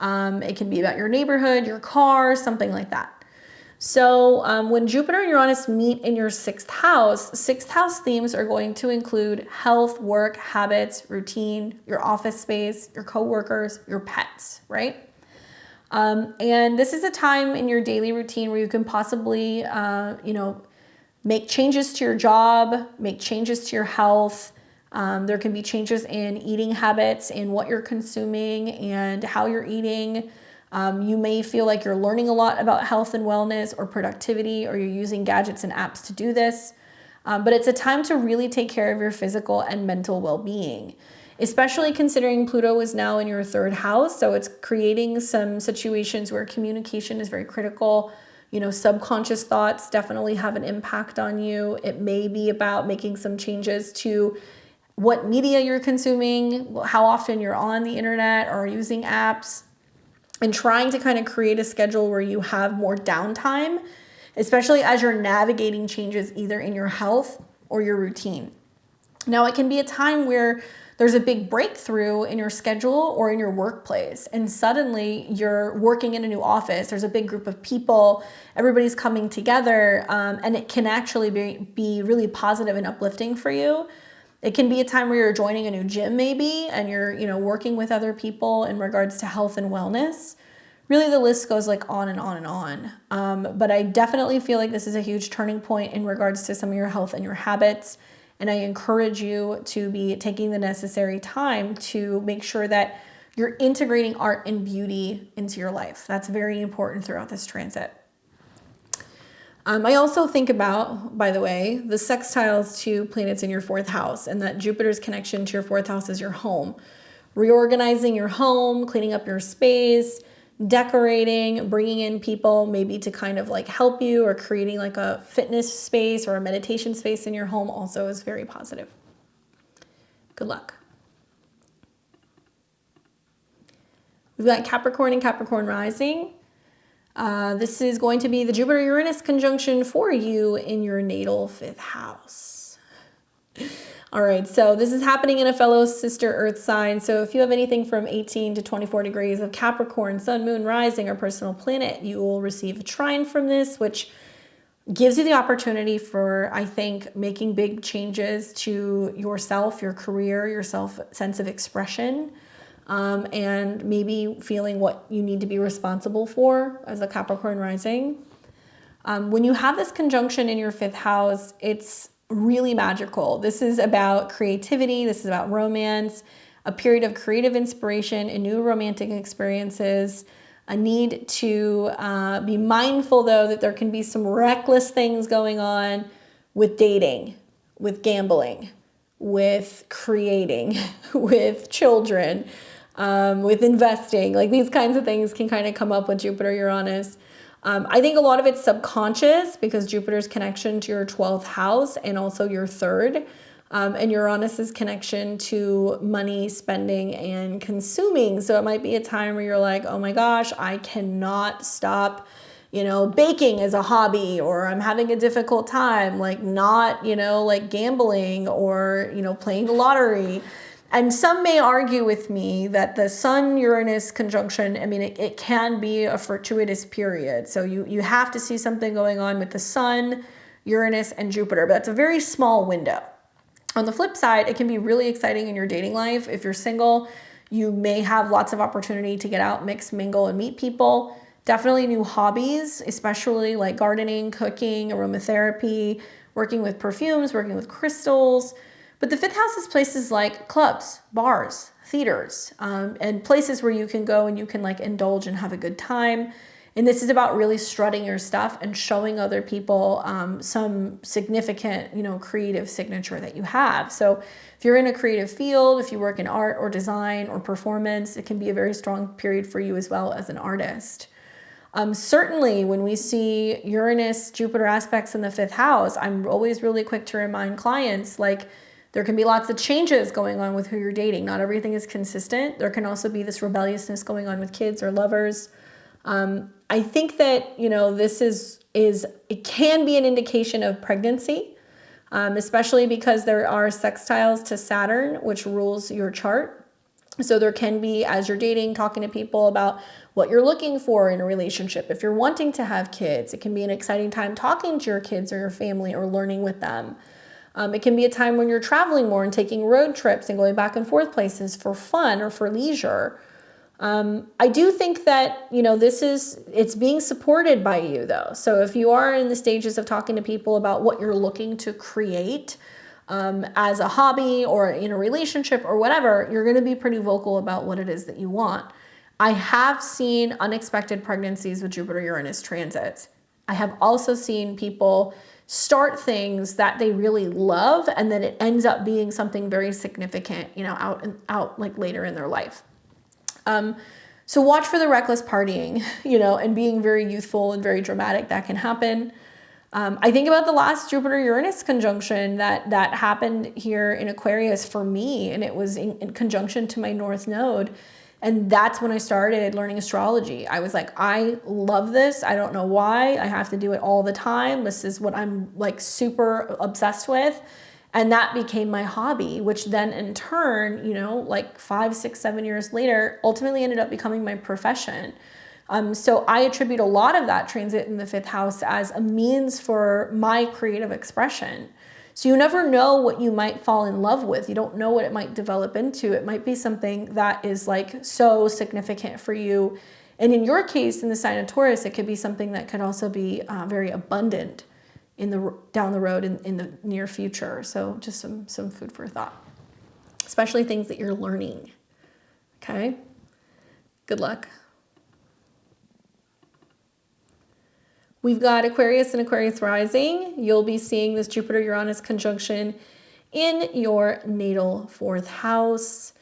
Speaker 1: it can be about your neighborhood, your car, something like that. So when Jupiter and Uranus meet in your 6th house themes are going to include health, work, habits, routine, your office space, your coworkers, your pets, right? And this is a time in your daily routine where you can possibly, make changes to your job, make changes to your health. There can be changes in eating habits, in what you're consuming and how you're eating. You may feel like you're learning a lot about health and wellness or productivity, or you're using gadgets and apps to do this. But it's a time to really take care of your physical and mental well-being. especially considering Pluto is now in your third house. So it's creating some situations where communication is very critical. You know, subconscious thoughts definitely have an impact on you. It may be about making some changes to what media you're consuming, how often you're on the internet or using apps, and trying to kind of create a schedule where you have more downtime, especially as you're navigating changes either in your health or your routine. Now, it can be a time where there's a big breakthrough in your schedule or in your workplace, and suddenly you're working in a new office. There's a big group of people, everybody's coming together, and it can actually be really positive and uplifting for you. It can be a time where you're joining a new gym maybe, and you're, you know, working with other people in regards to health and wellness. Really, the list goes like on and on and on. But I definitely feel like this is a huge turning point in regards to some of your health and your habits. And I encourage you to be taking the necessary time to make sure that you're integrating art and beauty into your life. That's very important throughout this transit. I also think about, by the way, the sextiles to planets in your fourth house, and that Jupiter's connection to your fourth house is your home. Reorganizing your home, cleaning up your space, decorating, bringing in people maybe to kind of like help you, or creating like a fitness space or a meditation space in your home also is very positive. Good luck. We've got Capricorn and Capricorn rising. This is going to be the Jupiter-Uranus conjunction for you in your natal fifth house. All right, so this is happening in a fellow sister Earth sign. So if you have anything from 18 to 24 degrees of Capricorn, Sun, Moon, Rising, or personal planet, you will receive a trine from this, which gives you the opportunity for, I think, making big changes to yourself, your career, your sense of expression. And maybe feeling what you need to be responsible for as a Capricorn rising. When you have this conjunction in your fifth house, it's really magical. This is about creativity. This is about romance, a period of creative inspiration and new romantic experiences. A need to be mindful, though, that there can be some reckless things going on with dating, with gambling, with creating, with children, with investing. Like, these kinds of things can kind of come up with Jupiter-Uranus. I think a lot of it's subconscious because Jupiter's connection to your 12th house and also your third, and Uranus's connection to money, spending, and consuming. So it might be a time where you're like, oh my gosh, I cannot stop, baking as a hobby, or I'm having a difficult time, like not, like gambling or, playing the lottery. And some may argue with me that the Sun-Uranus conjunction, it can be a fortuitous period. So you have to see something going on with the Sun, Uranus, and Jupiter, but that's a very small window. On the flip side, it can be really exciting in your dating life. If you're single, you may have lots of opportunity to get out, mix, mingle, and meet people. Definitely new hobbies, especially like gardening, cooking, aromatherapy, working with perfumes, working with crystals. But the fifth house is places like clubs, bars, theaters, and places where you can go and you can like indulge and have a good time. And this is about really strutting your stuff and showing other people some significant, creative signature that you have. So if you're in a creative field, if you work in art or design or performance, it can be a very strong period for you as well as an artist. Certainly when we see Uranus, Jupiter aspects in the fifth house, I'm always really quick to remind clients, like, there can be lots of changes going on with who you're dating. Not everything is consistent. There can also be this rebelliousness going on with kids or lovers. I think that, this it can be an indication of pregnancy, especially because there are sextiles to Saturn, which rules your chart. So there can be, as you're dating, talking to people about what you're looking for in a relationship. If you're wanting to have kids, it can be an exciting time talking to your kids or your family or learning with them. It can be a time when you're traveling more and taking road trips and going back and forth places for fun or for leisure. I do think that, it's being supported by you though. So if you are in the stages of talking to people about what you're looking to create as a hobby or in a relationship or whatever, you're going to be pretty vocal about what it is that you want. I have seen unexpected pregnancies with Jupiter-Uranus transits. I have also seen people start things that they really love, and then it ends up being something very significant, you know, out like later in their life. So watch for the reckless partying, you know, and being very youthful and very dramatic. That can happen. I think about the last Jupiter-Uranus conjunction that happened here in Aquarius for me, and it was in conjunction to my North Node. And that's when I started learning astrology. I was like, I love this. I don't know why. I have to do it all the time. This is what I'm like super obsessed with. And that became my hobby, which then in turn, you know, like 5, 6, 7 years later, ultimately ended up becoming my profession. So I attribute a lot of that transit in the 5th house as a means for my creative expression. So you never know what you might fall in love with. You don't know what it might develop into. It might be something that is like so significant for you. And in your case, in the sign of Taurus, it could be something that could also be very abundant down the road in the near future. So just some food for thought, especially things that you're learning. Okay. Good luck. We've got Aquarius and Aquarius rising. You'll be seeing this Jupiter-Uranus conjunction in your natal 4th house.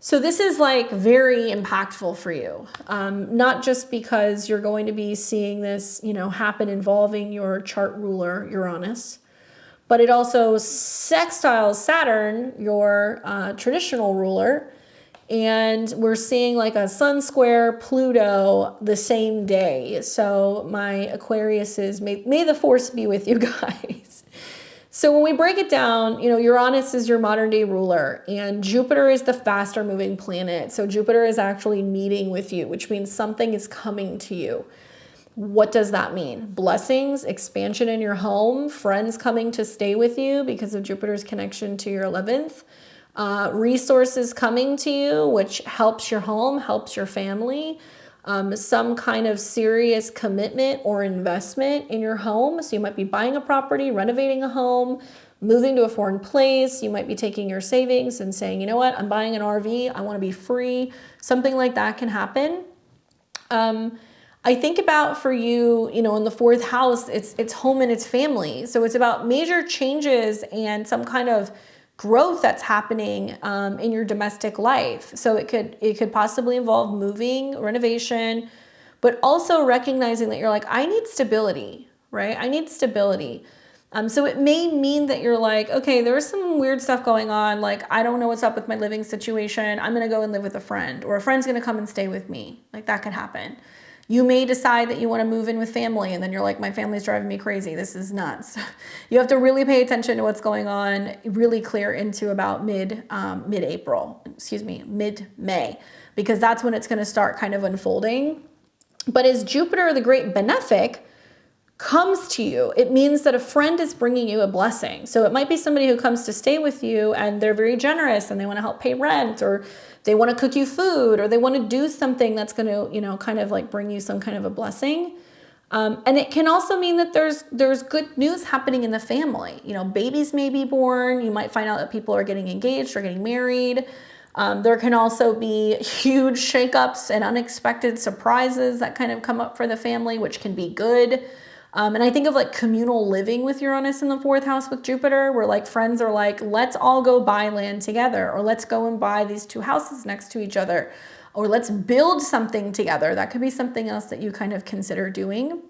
Speaker 1: So this is like very impactful for you. Not just because you're going to be seeing this, you know, happen involving your chart ruler, Uranus, but it also sextiles Saturn, your traditional ruler. And we're seeing like a Sun square Pluto the same day. So my Aquariuses, may the force be with you guys. So when we break it down, you know, Uranus is your modern day ruler and Jupiter is the faster moving planet. So Jupiter is actually meeting with you, which means something is coming to you. What does that mean? Blessings, expansion in your home, friends coming to stay with you because of Jupiter's connection to your 11th. Resources coming to you, which helps your home, helps your family, some kind of serious commitment or investment in your home. So you might be buying a property, renovating a home, moving to a foreign place. You might be taking your savings and saying, you know what, I'm buying an RV. I want to be free. Something like that can happen. I think about for you, you know, in the 4th house, it's home and it's family. So it's about major changes and some kind of growth that's happening in your domestic life. So it could possibly involve moving, renovation, but also recognizing that you're like, I need stability, right? I need stability. So it may mean that you're like, okay, there's some weird stuff going on. Like, I don't know what's up with my living situation. I'm going to go and live with a friend, or a friend's going to come and stay with me. Like that could happen. You may decide that you want to move in with family and then you're like, my family's driving me crazy. This is nuts. You have to really pay attention to what's going on, really clear into about mid-April, mid-May, because that's when it's going to start kind of unfolding. But as Jupiter, the great benefic, comes to you, it means that a friend is bringing you a blessing. So it might be somebody who comes to stay with you and they're very generous and they want to help pay rent, or they want to cook you food, or they want to do something that's going to, you know, kind of like bring you some kind of a blessing. And it can also mean that there's good news happening in the family. You know, babies may be born. You might find out that people are getting engaged or getting married. There can also be huge shakeups and unexpected surprises that kind of come up for the family, which can be good. And I think of like communal living with Uranus in the 4th house with Jupiter, where like friends are like, let's all go buy land together, or let's go and buy these 2 houses next to each other, or let's build something together. That could be something else that you kind of consider doing.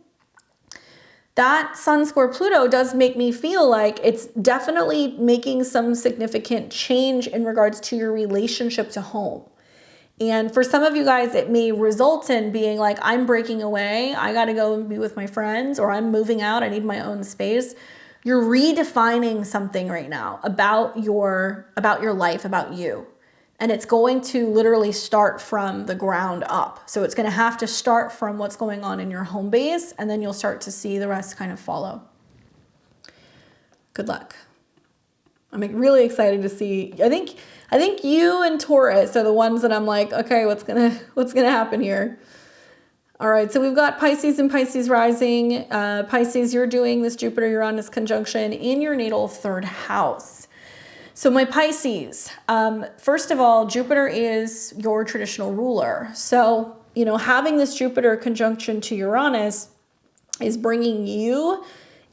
Speaker 1: That Sun square Pluto does make me feel like it's definitely making some significant change in regards to your relationship to home. And for some of you guys, it may result in being like, I'm breaking away. I got to go and be with my friends, or I'm moving out. I need my own space. You're redefining something right now about your life, about you. And it's going to literally start from the ground up. So it's going to have to start from what's going on in your home base, and then you'll start to see the rest kind of follow. Good luck. I'm really excited to see. I think you and Taurus are the ones that I'm like, okay, what's gonna happen here? All right, so we've got Pisces and Pisces rising. Pisces, you're doing this Jupiter-Uranus conjunction in your natal 3rd house. So my Pisces, first of all, Jupiter is your traditional ruler. So, you know, having this Jupiter conjunction to Uranus is bringing you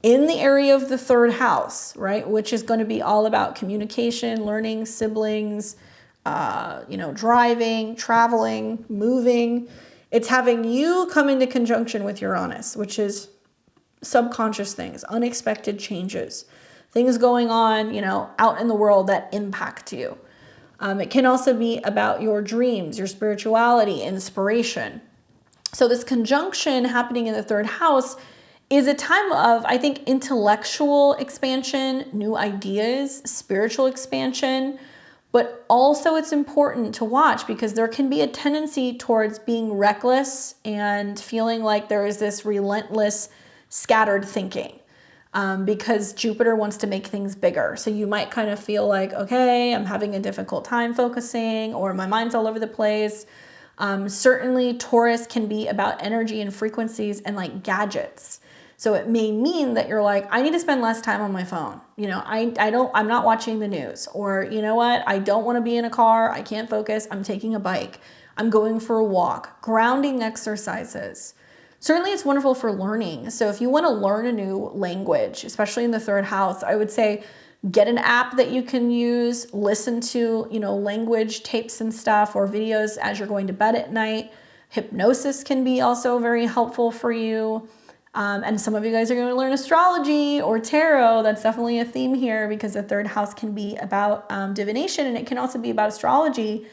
Speaker 1: in the area of the third house, right? Which is going to be all about communication, learning, siblings, driving, traveling, moving. It's having you come into conjunction with Uranus, which is subconscious things, unexpected changes, things going on, out in the world that impact you. It can also be about your dreams, your spirituality, inspiration. So this conjunction happening in the third house is a time of, I think, intellectual expansion, new ideas, spiritual expansion, but also it's important to watch because there can be a tendency towards being reckless and feeling like there is this relentless scattered thinking because Jupiter wants to make things bigger. So you might kind of feel like, okay, I'm having a difficult time focusing, or my mind's all over the place. Certainly Taurus can be about energy and frequencies and like gadgets. So it may mean that you're like, I need to spend less time on my phone. I'm not watching the news, or you know what? I don't want to be in a car. I can't focus. I'm taking a bike. I'm going for a walk. Grounding exercises. Certainly it's wonderful for learning. So if you want to learn a new language, especially in the third house, I would say get an app that you can use, listen to, language tapes and stuff or videos as you're going to bed at night. Hypnosis can be also very helpful for you. And some of you guys are going to learn astrology or tarot. That's definitely a theme here because the third house can be about divination, and it can also be about astrology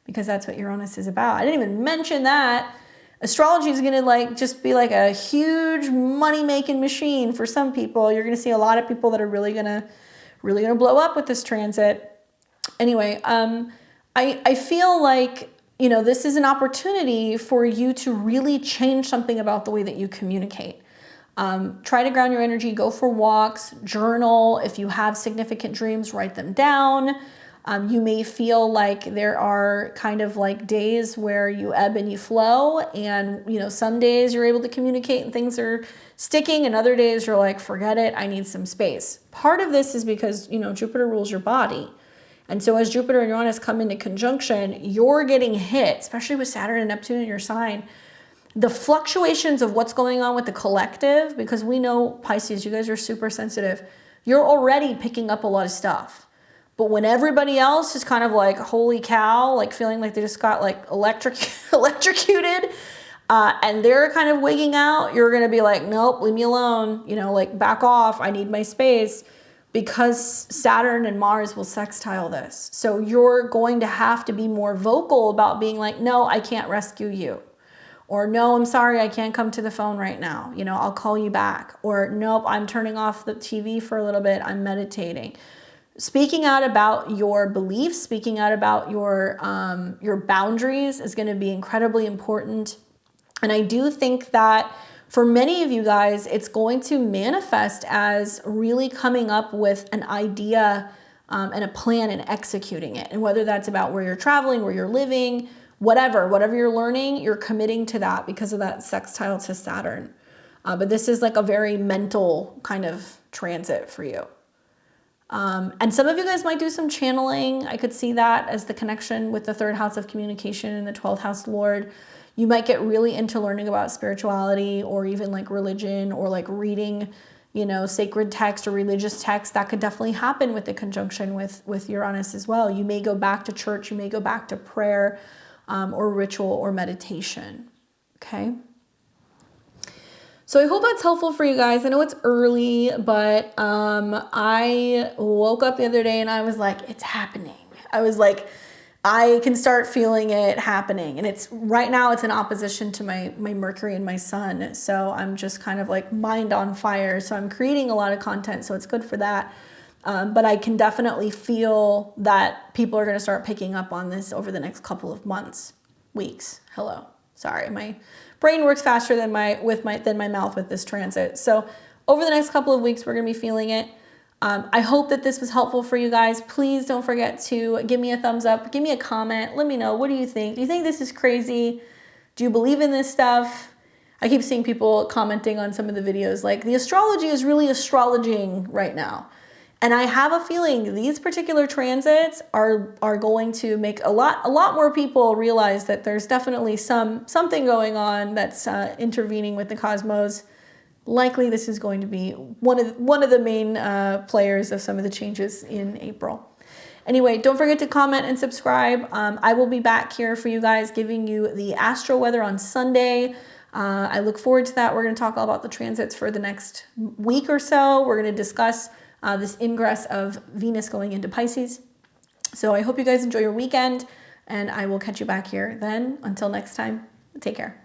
Speaker 1: because that's what Uranus is about. I didn't even mention that. Astrology is going to just be like a huge money-making machine for some people. You're going to see a lot of people that are really going to blow up with this transit. Anyway, I feel like, this is an opportunity for you to really change something about the way that you communicate. Try to ground your energy, go for walks, journal. If you have significant dreams, write them down. You may feel like there are kind of like days where you ebb and you flow, and some days you're able to communicate and things are sticking, and other days you're like, forget it, I need some space. Part of this is because Jupiter rules your body, and so as Jupiter and Uranus come into conjunction, you're getting hit, especially with Saturn and Neptune in your sign. The fluctuations of what's going on with the collective, because we know Pisces, you guys are super sensitive. You're already picking up a lot of stuff. But when everybody else is kind of like, holy cow, like feeling like they just got like electrocuted, and they're kind of wigging out, you're going to be like, nope, leave me alone. Back off. I need my space, because Saturn and Mars will sextile this. So you're going to have to be more vocal about being like, no, I can't rescue you. Or no, I'm sorry, I can't come to the phone right now. I'll call you back. Or nope, I'm turning off the TV for a little bit. I'm meditating. Speaking out about your beliefs, speaking out about your boundaries is going to be incredibly important. And I do think that for many of you guys, it's going to manifest as really coming up with an idea and a plan and executing it. And whether that's about where you're traveling, where you're living, whatever you're learning, you're committing to that because of that sextile to Saturn. But this is like a very mental kind of transit for you. And some of you guys might do some channeling. I could see that as the connection with the third house of communication and the 12th house Lord. You might get really into learning about spirituality or even like religion or like reading, sacred text or religious text. That could definitely happen with the conjunction with Uranus as well. You may go back to church. You may go back to prayer or ritual or meditation. Okay. So I hope that's helpful for you guys. I know it's early, but I woke up the other day and I was like, it's happening. I was like, I can start feeling it happening. And right now it's in opposition to my Mercury and my Sun. So I'm just kind of like mind on fire. So I'm creating a lot of content. So it's good for that. But I can definitely feel that people are going to start picking up on this over the next couple of months, weeks. Hello. Sorry. My brain works faster than my mouth with this transit. So over the next couple of weeks, we're going to be feeling it. I hope that this was helpful for you guys. Please don't forget to give me a thumbs up. Give me a comment. Let me know. What do you think? Do you think this is crazy? Do you believe in this stuff? I keep seeing people commenting on some of the videos like the astrology is really astrologing right now. And I have a feeling these particular transits are going to make a lot more people realize that there's definitely something going on that's intervening with the cosmos. likely this is going to be one of the main players of some of the changes in April. Anyway, don't forget to comment and subscribe. I will be back here for you guys giving you the astro weather on Sunday. I look forward to that. We're going to talk all about the transits for the next week or so. We're going to discuss this ingress of Venus going into Pisces. So I hope you guys enjoy your weekend, and I will catch you back here then. Until next time, take care.